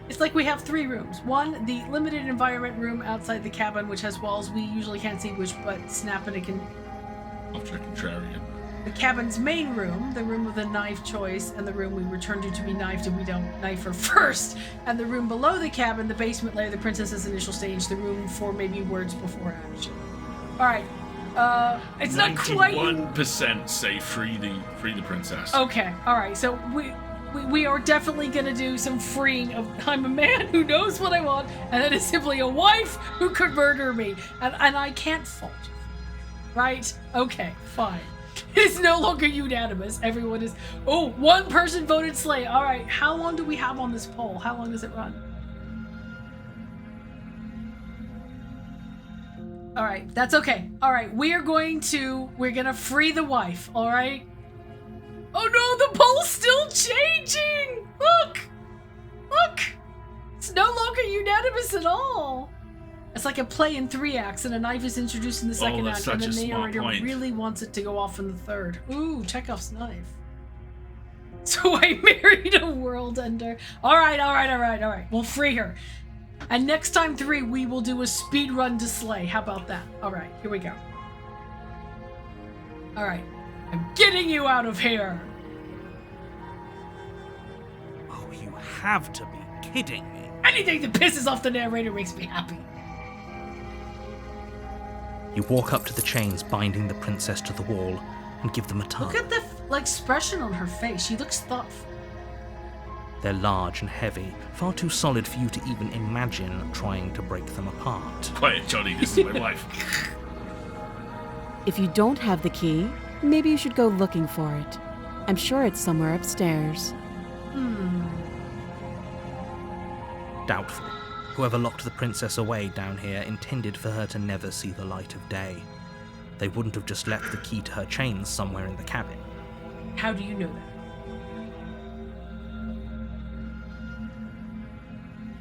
It's like we have 3 rooms. One, the limited environment room outside the cabin, which has walls we usually can't see which but snap and it can... Ultra contrarian. The cabin's main room, the room with the knife choice, and the room we return to be knifed and we don't knife her first. And the room below the cabin, the basement layer, the princess's initial stage, the room for maybe words before action. Alright. It's not quite... 91% say free the princess. Okay, alright, so we are definitely gonna do some freeing of I'm a man who knows what I want, and that is simply a wife who could murder me. And I can't fault you. Right? Okay, fine. It's no longer unanimous. Everyone is... Oh, one person voted slay. Alright, how long do we have on this poll? How long does it run? Alright, that's okay. Alright, we're gonna free the wife, alright? Oh no, the poll's still changing! Look! Look! It's no longer unanimous at all. It's like a play in 3 acts, and a knife is introduced in the second act, and the narrator really wants it to go off in the third. Ooh, Chekhov's knife. So I married a world ender. Alright. We'll free her. And next time 3, we will do a speed run to slay. How about that? Alright, here we go. Alright. I'm getting you out of here! Oh, you have to be kidding me. Anything that pisses off the narrator makes me happy. You walk up to the chains binding the princess to the wall and give them a tug. Look at the expression on her face. She looks thoughtful. They're large and heavy, far too solid for you to even imagine trying to break them apart. Quiet, Johnny, this is my wife. If you don't have the key, maybe you should go looking for it. I'm sure it's somewhere upstairs. Doubtful. Whoever locked the princess away down here intended for her to never see the light of day. They wouldn't have just left the key to her chains somewhere in the cabin. How do you know that?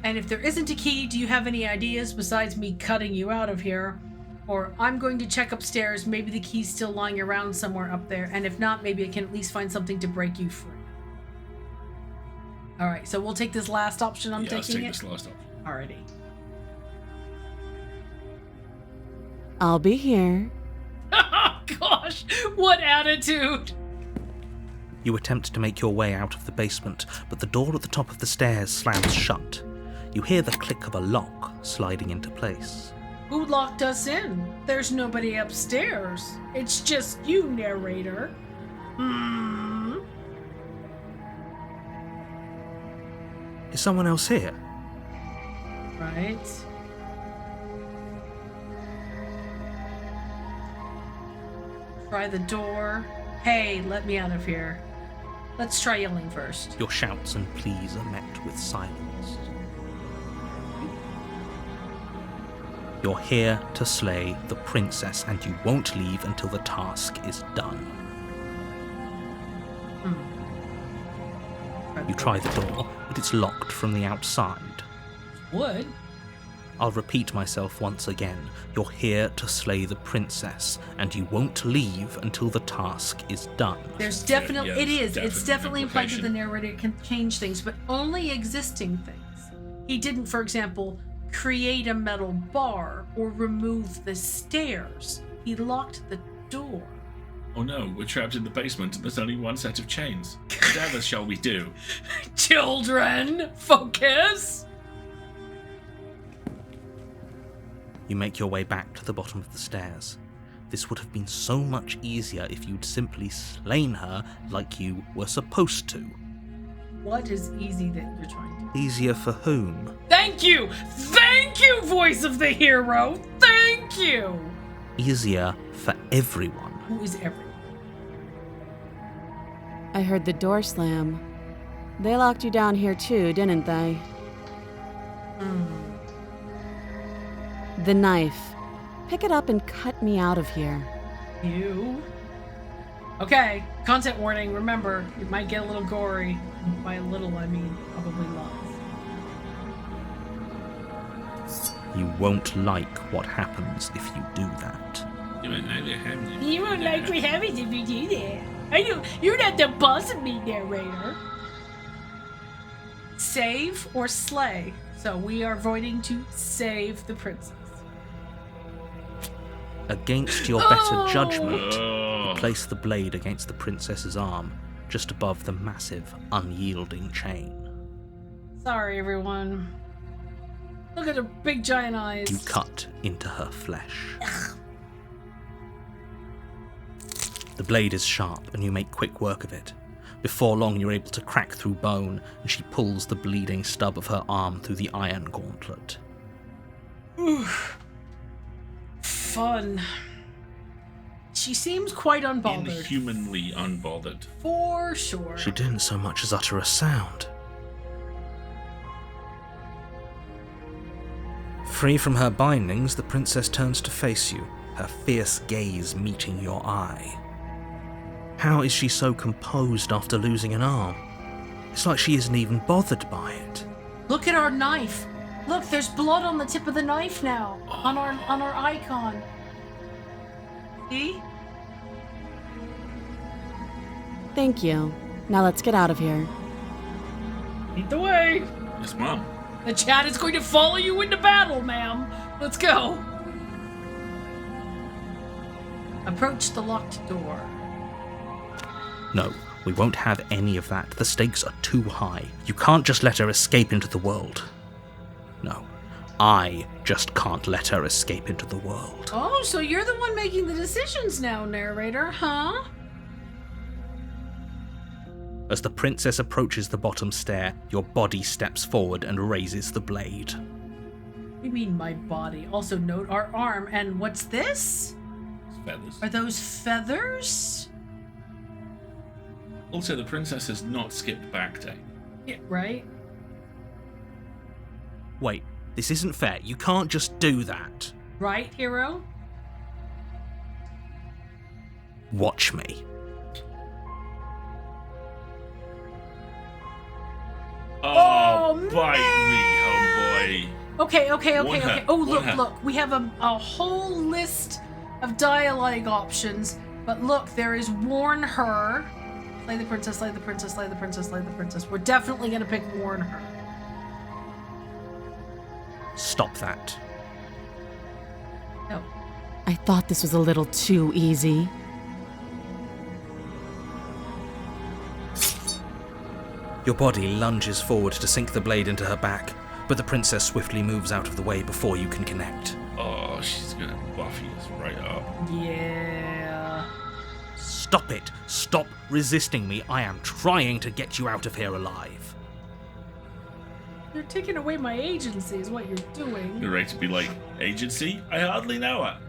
And if there isn't a key, do you have any ideas besides me cutting you out of here? Or I'm going to check upstairs, maybe the key's still lying around somewhere up there, and if not, maybe I can at least find something to break you free. Alright, so we'll take this last option. I'm taking let's take it. this last option. Alrighty. I'll be here. Oh gosh, what attitude! You attempt to make your way out of the basement, but the door at the top of the stairs slams shut. You hear the click of a lock sliding into place. Who locked us in? There's nobody upstairs. It's just you, narrator. Is someone else here? Right. Try the door. Hey, let me out of here. Let's try yelling first. Your shouts and pleas are met with silence. You're here to slay the princess, and you won't leave until the task is done. You try the door, but it's locked from the outside. Would? I'll repeat myself once again. You're here to slay the princess, and you won't leave until the task is done. There's definitely... Yeah, it is. definite It's definitely implied that the implication. narrator can change things, but only existing things. He didn't, for example, create a metal bar or remove the stairs. He locked the door. Oh no, we're trapped in the basement and there's only one set of chains. Whatever shall we do? Children, focus! You make your way back to the bottom of the stairs. This would have been so much easier if you'd simply slain her like you were supposed to. What is easy that you're trying to... Easier for whom? Thank you! Thank you, voice of the hero! Thank you! Easier for everyone. Who is everyone? I heard the door slam. They locked you down here too, didn't they? The knife. Pick it up and cut me out of here. You? Okay, content warning. Remember, it might get a little gory. By a little, I mean probably lots. You won't like what happens if you do that. You won't like what happens if you do that. I know you're not the boss of me, narrator. Save or slay. So we are voting to save the princess. Against your better judgment, you place the blade against the princess's arm, just above the massive, unyielding chain. Sorry, everyone. Look at her big giant eyes. You cut into her flesh. The blade is sharp, and you make quick work of it. Before long, you're able to crack through bone, and she pulls the bleeding stub of her arm through the iron gauntlet. Oof. Fun. She seems quite unbothered. Inhumanly unbothered. For sure. She didn't so much as utter a sound. Free from her bindings, the princess turns to face you, her fierce gaze meeting your eye. How is she so composed after losing an arm? It's like she isn't even bothered by it. Look at our knife. Look, there's blood on the tip of the knife now. On our icon. See? Thank you. Now let's get out of here. Lead the way. Yes, Mom. The chat is going to follow you into battle, ma'am. Let's go. Approach the locked door. No, we won't have any of that. The stakes are too high. You can't just let her escape into the world. No, I just can't let her escape into the world. Oh, so you're the one making the decisions now, narrator, huh? As the princess approaches the bottom stair, your body steps forward and raises the blade. You mean my body? Also note our arm, and what's this? Feathers. Are those feathers? Also, the princess has not skipped back day. Yeah, right? Wait, this isn't fair. You can't just do that. Right, hero? Watch me. Oh, man. bite me, homeboy. Okay. One hat, Oh, one look. hat. We have a whole list of dialogue options, but look, there is warn her. Slay the princess, slay the princess, slay the princess, slay the princess. We're definitely gonna pick warn her. Stop that. No. I thought this was a little too easy. Your body lunges forward to sink the blade into her back, but the princess swiftly moves out of the way before you can connect. Oh, she's gonna Buffy us right up. Yeah. Stop it! Stop resisting me! I am trying to get you out of here alive. You're taking away my agency is what you're doing. You're ready to be like, agency? I hardly know her.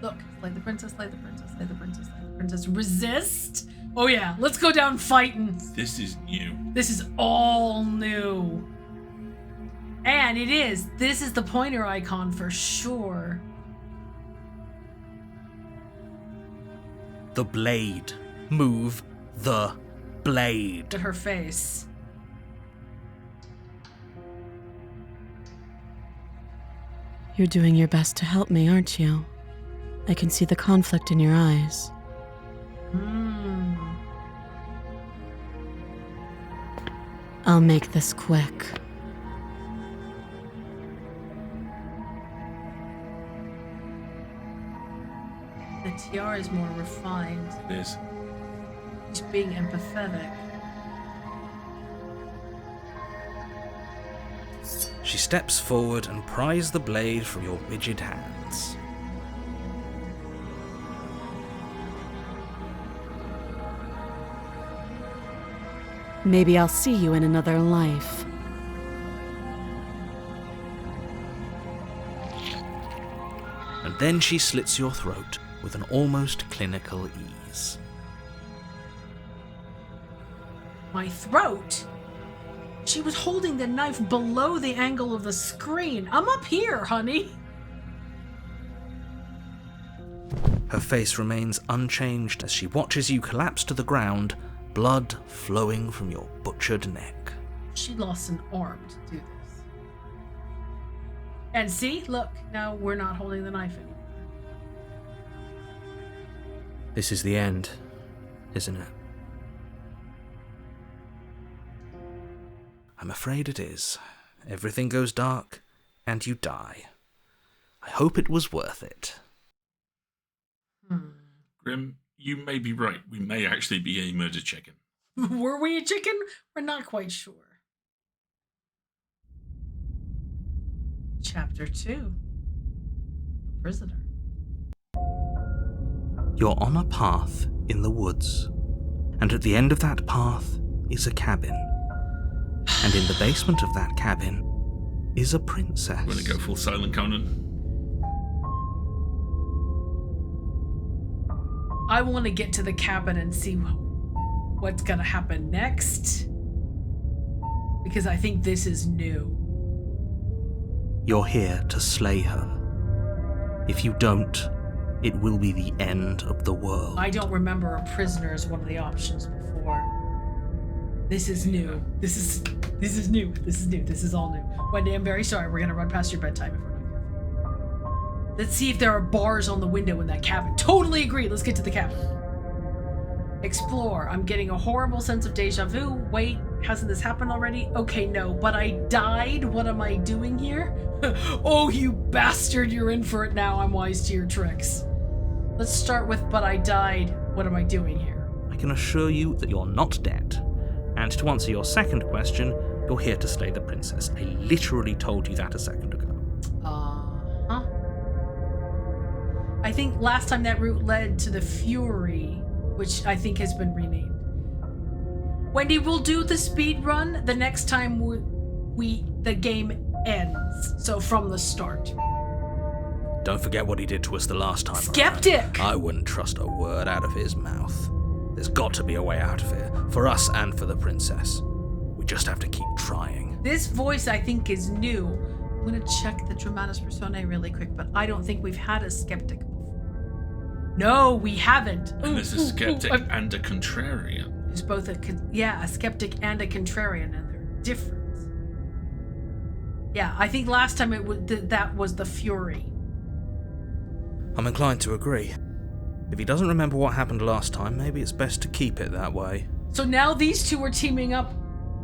Look, slay the princess, slay the princess, slay the princess, slay the princess. Resist? Oh yeah, let's go down fighting. This is new. This is all new. And this is the pointer icon for sure. The blade. Move the blade. At her face. You're doing your best to help me, aren't you? I can see the conflict in your eyes. I'll make this quick. The tiara is more refined. It is. She's being empathetic. She steps forward and pries the blade from your rigid hands. Maybe I'll see you in another life. And then she slits your throat with an almost clinical ease. My throat? She was holding the knife below the angle of the screen. I'm up here, honey. Her face remains unchanged as she watches you collapse to the ground, blood flowing from your butchered neck. She lost an arm to do this. And see, look, now we're not holding the knife anymore. This is the end, isn't it? I'm afraid it is. Everything goes dark, and you die. I hope it was worth it. Grim, you may be right. We may actually be a murder chicken. Were we a chicken? We're not quite sure. Chapter 2. The Prisoner. You're on a path in the woods, and at the end of that path is a cabin. And in the basement of that cabin is a princess. I'm going to go full silent Conan. I want to get to the cabin and see what's going to happen next. Because I think this is new. You're here to slay her. If you don't, it will be the end of the world. I don't remember a prisoner as one of the options before. This is new. This is new. This is new. This is all new. Wendy, I'm very sorry. We're going to run past your bedtime if we're not careful. Let's see if there are bars on the window in that cabin. Totally agree. Let's get to the cabin. Explore. I'm getting a horrible sense of deja vu. Wait, hasn't this happened already? Okay, no, but I died. What am I doing here? Oh, you bastard. You're in for it now. I'm wise to your tricks. Let's start with, but I died. What am I doing here? I can assure you that you're not dead. And to answer your second question, you're here to slay the princess. I literally told you that a second ago. Uh-huh. I think last time that route led to the Fury, which I think has been renamed. Wendy, we'll do the speed run the next time the game ends. So from the start. Don't forget what he did to us the last time. Skeptic! I wouldn't trust a word out of his mouth. There's got to be a way out of here, for us and for the princess. We just have to keep trying. This voice, I think, is new. I'm going to check the Dramatis Personae really quick, but I don't think we've had a skeptic before. No, we haven't. And there's a skeptic and a contrarian. There's both a skeptic and a contrarian, and they're different. Yeah, I think last time that was the Fury. I'm inclined to agree. If he doesn't remember what happened last time, maybe it's best to keep it that way. So now these two are teaming up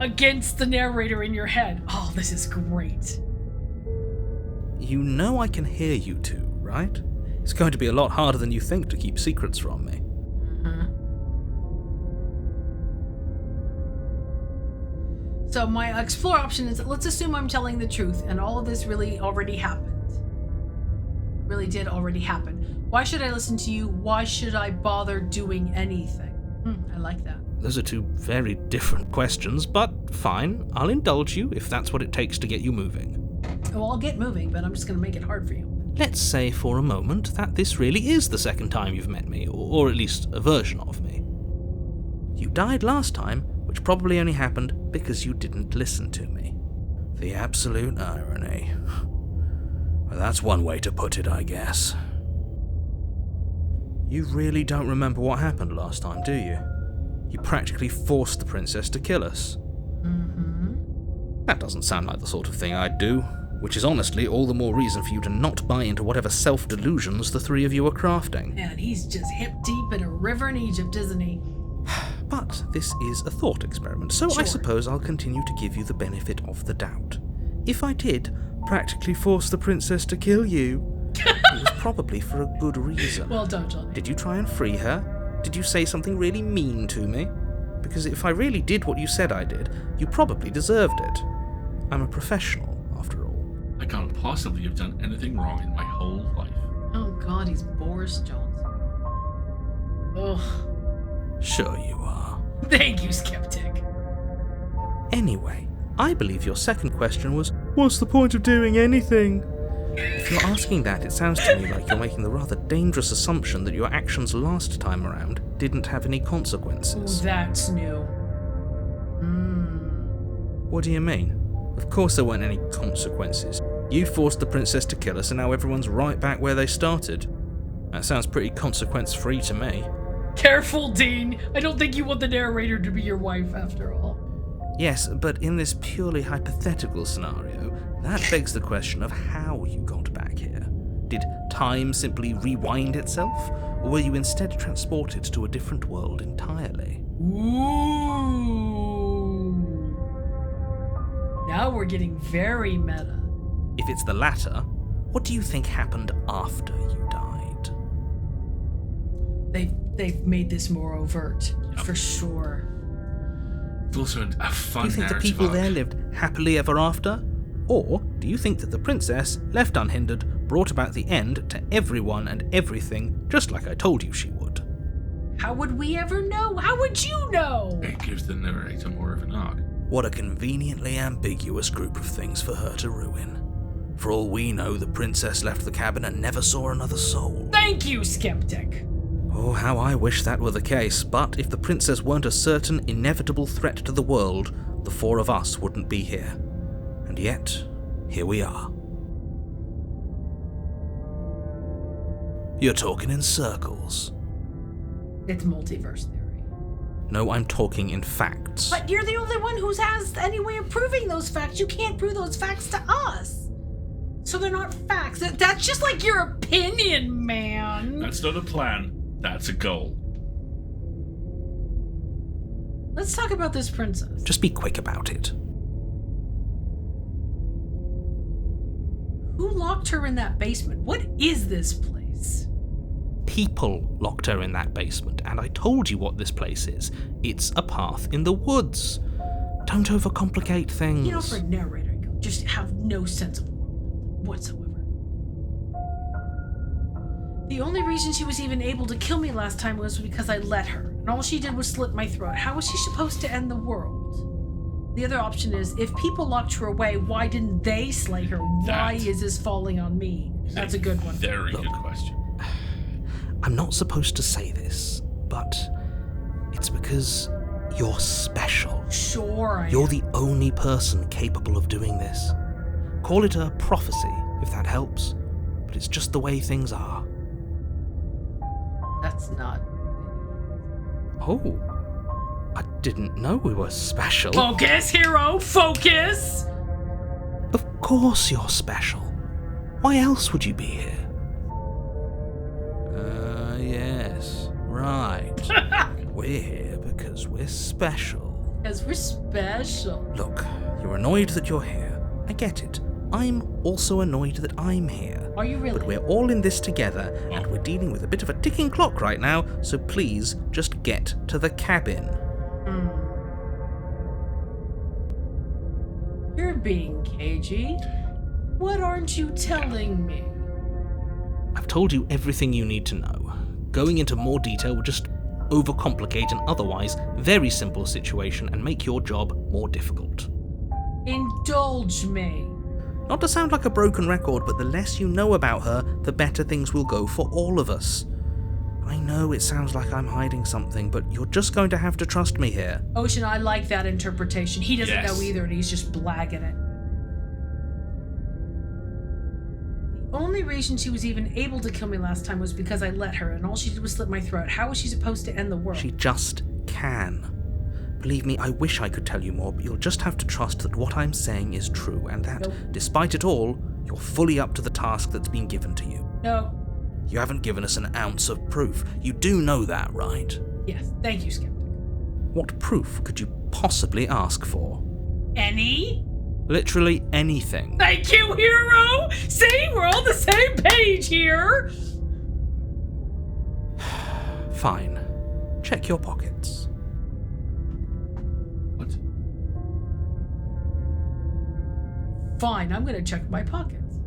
against the narrator in your head. Oh, this is great. You know I can hear you two, right? It's going to be a lot harder than you think to keep secrets from me. So my explore option is, let's assume I'm telling the truth and all of this really already happened. Really did already happen. Why should I listen to you? Why should I bother doing anything? I like that. Those are two very different questions, but fine. I'll indulge you if that's what it takes to get you moving. Oh, I'll get moving, but I'm just going to make it hard for you. Let's say for a moment that this really is the second time you've met me, or at least a version of me. You died last time, which probably only happened because you didn't listen to me. The absolute irony. Well, that's one way to put it, I guess. You really don't remember what happened last time, do you? You practically forced the princess to kill us. That doesn't sound like the sort of thing I'd do, which is honestly all the more reason for you to not buy into whatever self-delusions the three of you are crafting. And he's just hip deep in a river in Egypt, isn't he? But this is a thought experiment, so Sure. I suppose I'll continue to give you the benefit of the doubt. If I did practically force the princess to kill you, it was probably for a good reason. Well done, Johnny. Did you try and free her? Did you say something really mean to me? Because if I really did what you said I did, you probably deserved it. I'm a professional, after all. I can't possibly have done anything wrong in my whole life. Oh God, he's Boris Johnson. Ugh. Sure you are. Thank you, skeptic. Anyway, I believe your second question was, what's the point of doing anything? If you're asking that, it sounds to me like you're making the rather dangerous assumption that your actions last time around didn't have any Ooh, consequences. that's new. What do you mean? Of course there weren't any consequences. You forced the princess to kill us and now everyone's right back where they started. That sounds pretty consequence-free to me. Careful, Dean. I don't think you want the narrator to be your wife after all. Yes, but in this purely hypothetical scenario, that begs the question of how you got back here. Did time simply rewind itself, or were you instead transported to a different world entirely? Ooh. Now we're getting very meta. If it's the latter, what do you think happened after you died? They've made this more overt, for sure. It's also a fun Do you think the narrative people arc. there lived happily ever after? Or do you think that the princess, left unhindered, brought about the end to everyone and everything, just like I told you she would? How would we ever know? How would you know? It gives the narrator more of an arc. What a conveniently ambiguous group of things for her to ruin. For all we know, the princess left the cabin and never saw another soul. Thank you, Skeptic. Oh, how I wish that were the case, but if the princess weren't a certain, inevitable threat to the world, the four of us wouldn't be here. And yet, here we are. You're talking in circles. It's multiverse theory. No, I'm talking in facts. But you're the only one who has any way of proving those facts. You can't prove those facts to us. So they're not facts. That's just like your opinion, man. That's not a plan. That's a goal. Let's talk about this princess. Just be quick about it. Who locked her in that basement? What is this place? People locked her in that basement, and I told you what this place is. It's a path in the woods. Don't overcomplicate things. You know, for a narrator, you just have no sense of world whatsoever. The only reason she was even able to kill me last time was because I let her, and all she did was slit my throat. How was she supposed to end the world? The other option is, if people locked her away, why didn't they slay her? Why is this falling on me? That's a good one. Very good question. I'm not supposed to say this, but it's because you're special. Sure, You're the only person capable of doing this. Call it a prophecy, if that helps, but it's just the way things are. That's not... Oh, I didn't know we were special. Focus, hero, focus! Of course you're special. Why else would you be here? Yes, right. We're here because we're special. Because we're special. Look, you're annoyed that you're here. I get it. I'm also annoyed that I'm here. Are you really? But we're all in this together, and we're dealing with a bit of a ticking clock right now, so please just get to the cabin. You're being cagey. What aren't you telling me? I've told you everything you need to know. Going into more detail would just overcomplicate an otherwise very simple situation and make your job more difficult. Indulge me. Not to sound like a broken record, but the less you know about her, the better things will go for all of us. I know it sounds like I'm hiding something, but you're just going to have to trust me here. Ocean, I like that interpretation. He doesn't know either, and he's just blagging it. The only reason she was even able to kill me last time was because I let her, and all she did was slit my throat. How was she supposed to end the world? She just can. Believe me, I wish I could tell you more, but you'll just have to trust that what I'm saying is true, and that, despite it all, you're fully up to the task that's been given to you. No. You haven't given us an ounce of proof. You do know that, right? Yes, thank you, Skeptic. What proof could you possibly ask for? Any? Literally anything. Thank you, hero! See, we're on the same page here! Fine. Check your pockets. What? Fine, I'm gonna check my pockets.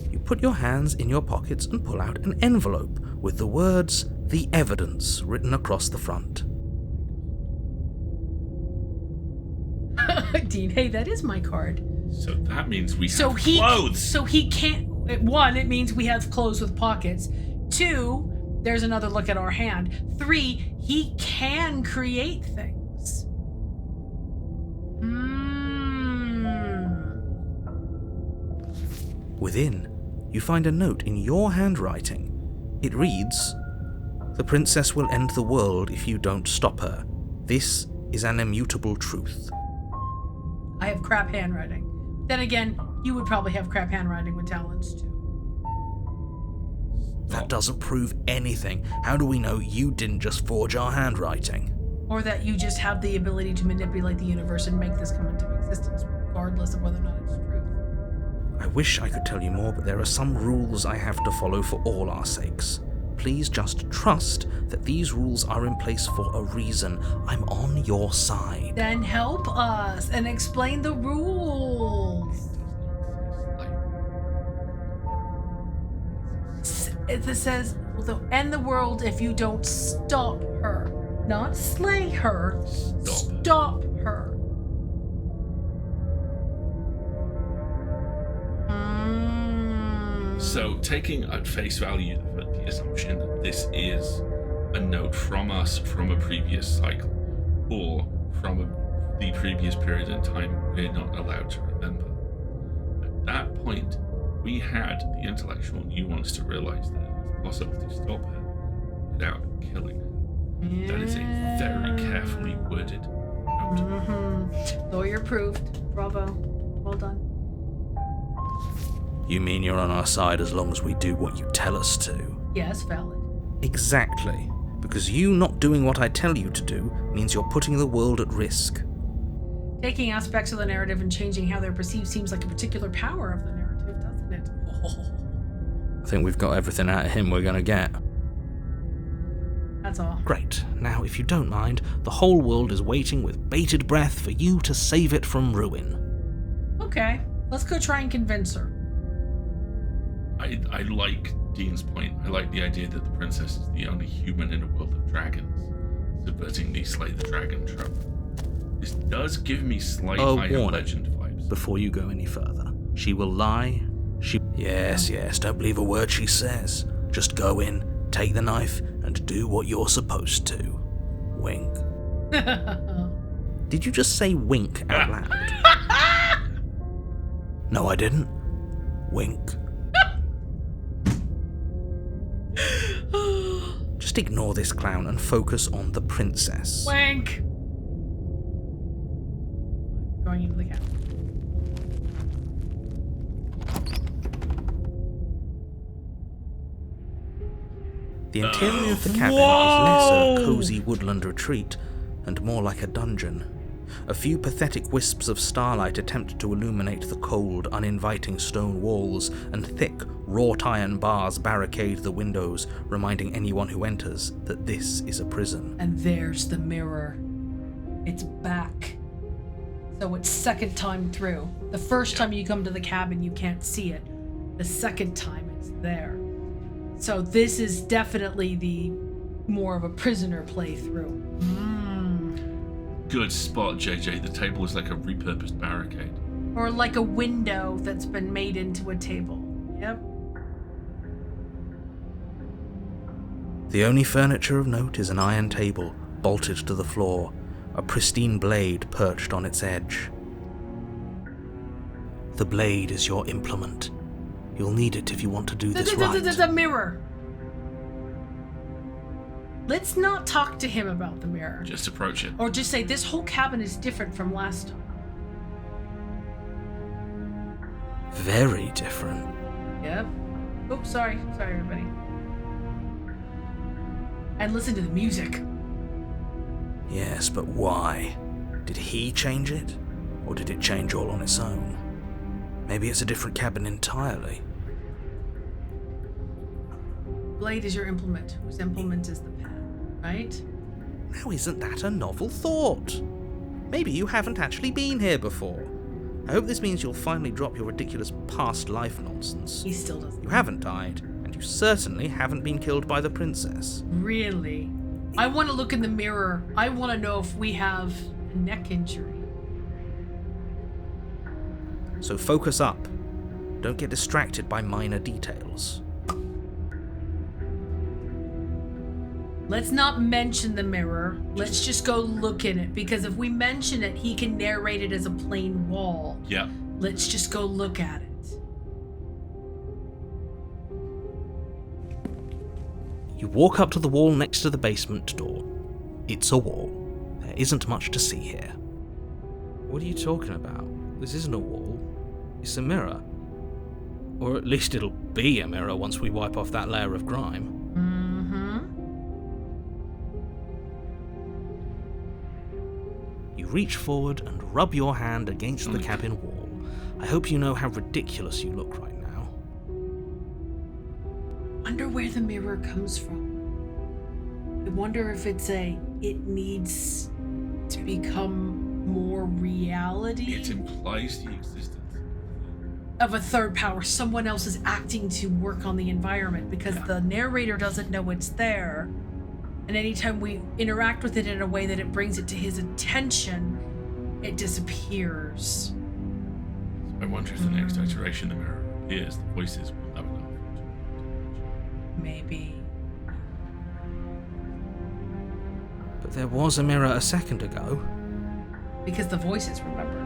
You put your hands in your pockets and pull out an envelope with the words, "The Evidence," written across the front. Dean, hey, that is my card. So that means we have clothes. So he can't... One, it means we have clothes with pockets. Two, there's another look at our hand. Three, he can create things. Within, you find a note in your handwriting. It reads, "The princess will end the world if you don't stop her. This is an immutable truth. I have crap handwriting. Then again, you would probably have crap handwriting with talents too. That doesn't prove anything. How do we know you didn't just forge our handwriting? Or that you just have the ability to manipulate the universe and make this come into existence, regardless of whether or not it's true. I wish I could tell you more, but there are some rules I have to follow for all our sakes. Please just trust that these rules are in place for a reason. I'm on your side. Then help us and explain the rules. It says, they'll end the world if you don't stop her. Not slay her. Stop her. So, taking at face value the assumption that this is a note from us from a previous cycle, or from the previous period in time we're not allowed to remember. At that point, we had the intellectual nuance to realize that it was possible to stop her without killing her. Yeah. That is a very carefully worded note. Mm-hmm. Lawyer proved. Bravo. Well done. You mean you're on our side as long as we do what you tell us to? Yes, valid. Exactly. Because you not doing what I tell you to do means you're putting the world at risk. Taking aspects of the narrative and changing how they're perceived seems like a particular power of the narrative, doesn't it? I think we've got everything out of him we're gonna get. That's all. Great. Now, if you don't mind, the whole world is waiting with bated breath for you to save it from ruin. Okay, let's go try and convince her. I like Dean's point. I like the idea that the princess is the only human in a world of dragons, subverting the Slay the Dragon trope. This does give me slight Iron warning. Legend vibes. Before you go any further, she will lie. Yes, don't believe a word she says. Just go in, take the knife, and do what you're supposed to. Wink. Did you just say wink out loud? No, I didn't. Wink. Just ignore this clown and focus on the princess. Wank! Going into the cabin. The interior of the cabin is less a cozy woodland retreat and more like a dungeon. A few pathetic wisps of starlight attempt to illuminate the cold, uninviting stone walls, and thick, wrought iron bars barricade the windows, reminding anyone who enters that this is a prison. And there's the mirror. It's back. So it's second time through. The first time you come to the cabin, you can't see it. The second time, it's there. So this is definitely the more of a prisoner playthrough. Good spot, JJ. The table is like a repurposed barricade. Or like a window that's been made into a table. Yep. The only furniture of note is an iron table, bolted to the floor, a pristine blade perched on its edge. The blade is your implement. You'll need it if you want to do this right. The mirror. Let's not talk to him about the mirror. Just approach it. Or just say, this whole cabin is different from last time. Very different. Yep. Oops, sorry. Sorry, everybody. And listen to the music. Yes, but why? Did he change it? Or did it change all on its own? Maybe it's a different cabin entirely. Blade is your implement, whose implement is the pen, right? Now isn't that a novel thought? Maybe you haven't actually been here before. I hope this means you'll finally drop your ridiculous past life nonsense. He still doesn't. You haven't died, and you certainly haven't been killed by the princess. Really? I want to look in the mirror. I want to know if we have a neck injury. So focus up. Don't get distracted by minor details. Let's not mention the mirror. Let's just go look in it, because if we mention it, he can narrate it as a plain wall. Yeah. Let's just go look at it. You walk up to the wall next to the basement door. It's a wall. There isn't much to see here. What are you talking about? This isn't a wall. It's a mirror. Or at least it'll be a mirror once we wipe off that layer of grime. You reach forward and rub your hand against the cabin wall. I hope you know how ridiculous you look right now. Wonder where the mirror comes from. I wonder if it needs to become more reality. It implies the existence Of a third power. Someone else is acting to work on the environment because the narrator doesn't know it's there. And anytime we interact with it in a way that it brings it to his attention, it disappears. I wonder if the next iteration the mirror appears, the voices will have enough. Maybe. But there was a mirror a second ago. Because the voices remember.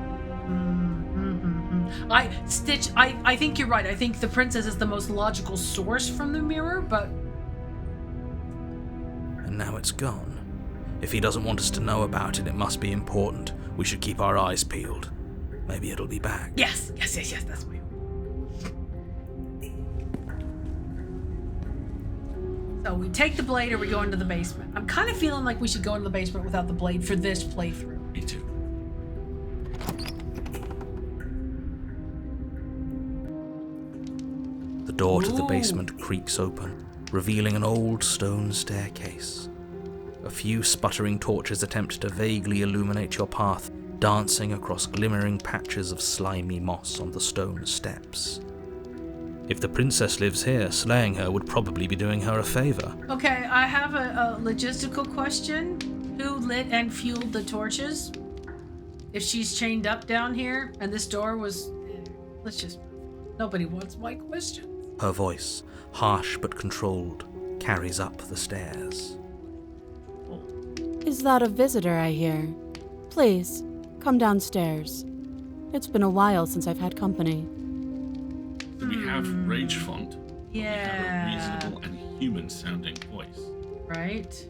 I think you're right. I think the princess is the most logical source from the mirror, but... And now it's gone. If he doesn't want us to know about it, it must be important. We should keep our eyes peeled. Maybe it'll be back. Yes, that's my hope. So we take the blade or we go into the basement. I'm kind of feeling like we should go into the basement without the blade for this playthrough. Me too. The door to the Ooh. basement creaks open, revealing an old stone staircase. A few sputtering torches attempt to vaguely illuminate your path, dancing across glimmering patches of slimy moss on the stone steps. If the princess lives here, slaying her would probably be doing her a favor. Okay, I have a logistical question. Who lit and fueled the torches? If she's chained up down here and this door was... Let's just... Nobody wants my questions. Her voice, harsh but controlled, carries up the stairs. Is that a visitor I hear? Please, come downstairs. It's been a while since I've had company. So we have rage font. Yeah. We have a reasonable and human sounding voice. Right?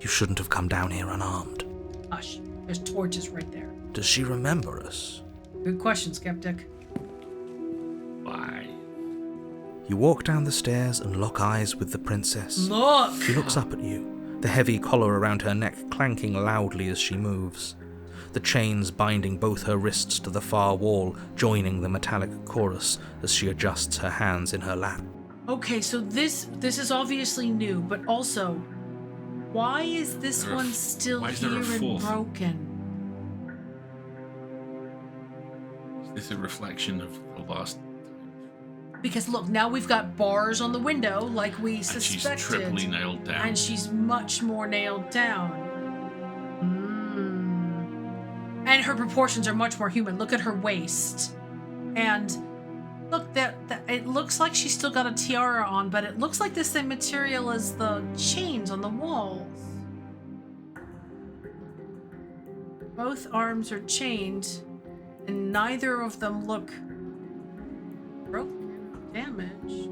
You shouldn't have come down here unarmed. Hush. There's torches right there. Does she remember us? Good question, Skeptic. Why? You walk down the stairs and lock eyes with the princess. Look! She looks up at you, the heavy collar around her neck clanking loudly as she moves. The chains binding both her wrists to the far wall, joining the metallic chorus as she adjusts her hands in her lap. Okay, so this is obviously new, but also, why is this one still why is there here a and fourth? broken? Is this a reflection of the last? Because look, now we've got bars on the window like we And she's suspected. triply nailed down. And she's much more nailed down. And her proportions are much more human. Look at her waist. And look, that it looks like she's still got a tiara on, but it looks like the same material as the chains on the walls. Both arms are chained, and neither of them look broken, damaged.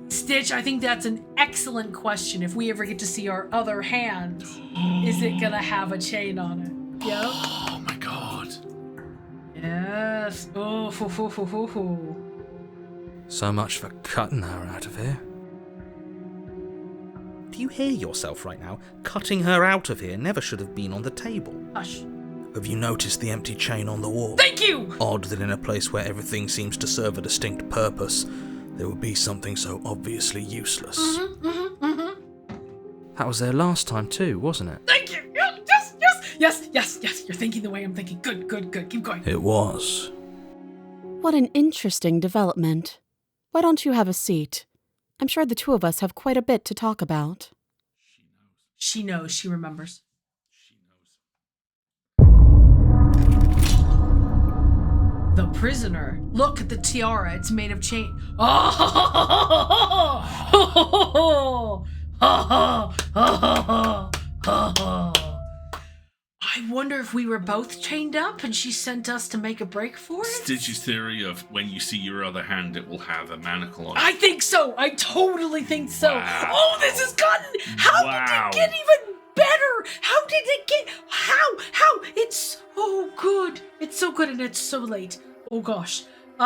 Stitch, I think that's an excellent question. If we ever get to see our other hand, is it gonna have a chain on it? Yep. Oh my god. Yes. Oh, hoo, hoo, hoo, hoo, hoo. So much for cutting her out of here. Do you hear yourself right now? Cutting her out of here never should have been on the table. Hush. Have you noticed the empty chain on the wall? Thank you! Odd that in a place where everything seems to serve a distinct purpose, there would be something so obviously useless. That was there last time too, wasn't it? Thank you! Yes! You're thinking the way I'm thinking. Good. Keep going. It was. What an interesting development. Why don't you have a seat? I'm sure the two of us have quite a bit to talk about. She knows. She remembers. The prisoner. Look at the tiara. It's made of chain. Oh! I I wonder if we were both chained up and she sent us to make a break for it? Stitch's theory of when you see your other hand, it will have a manacle on it. I think so. I totally think so. Wow. Oh, this has gotten... How Wow. did it get even better? How did it get... How? It's... Oh, good. It's so good and it's so late. Oh, gosh.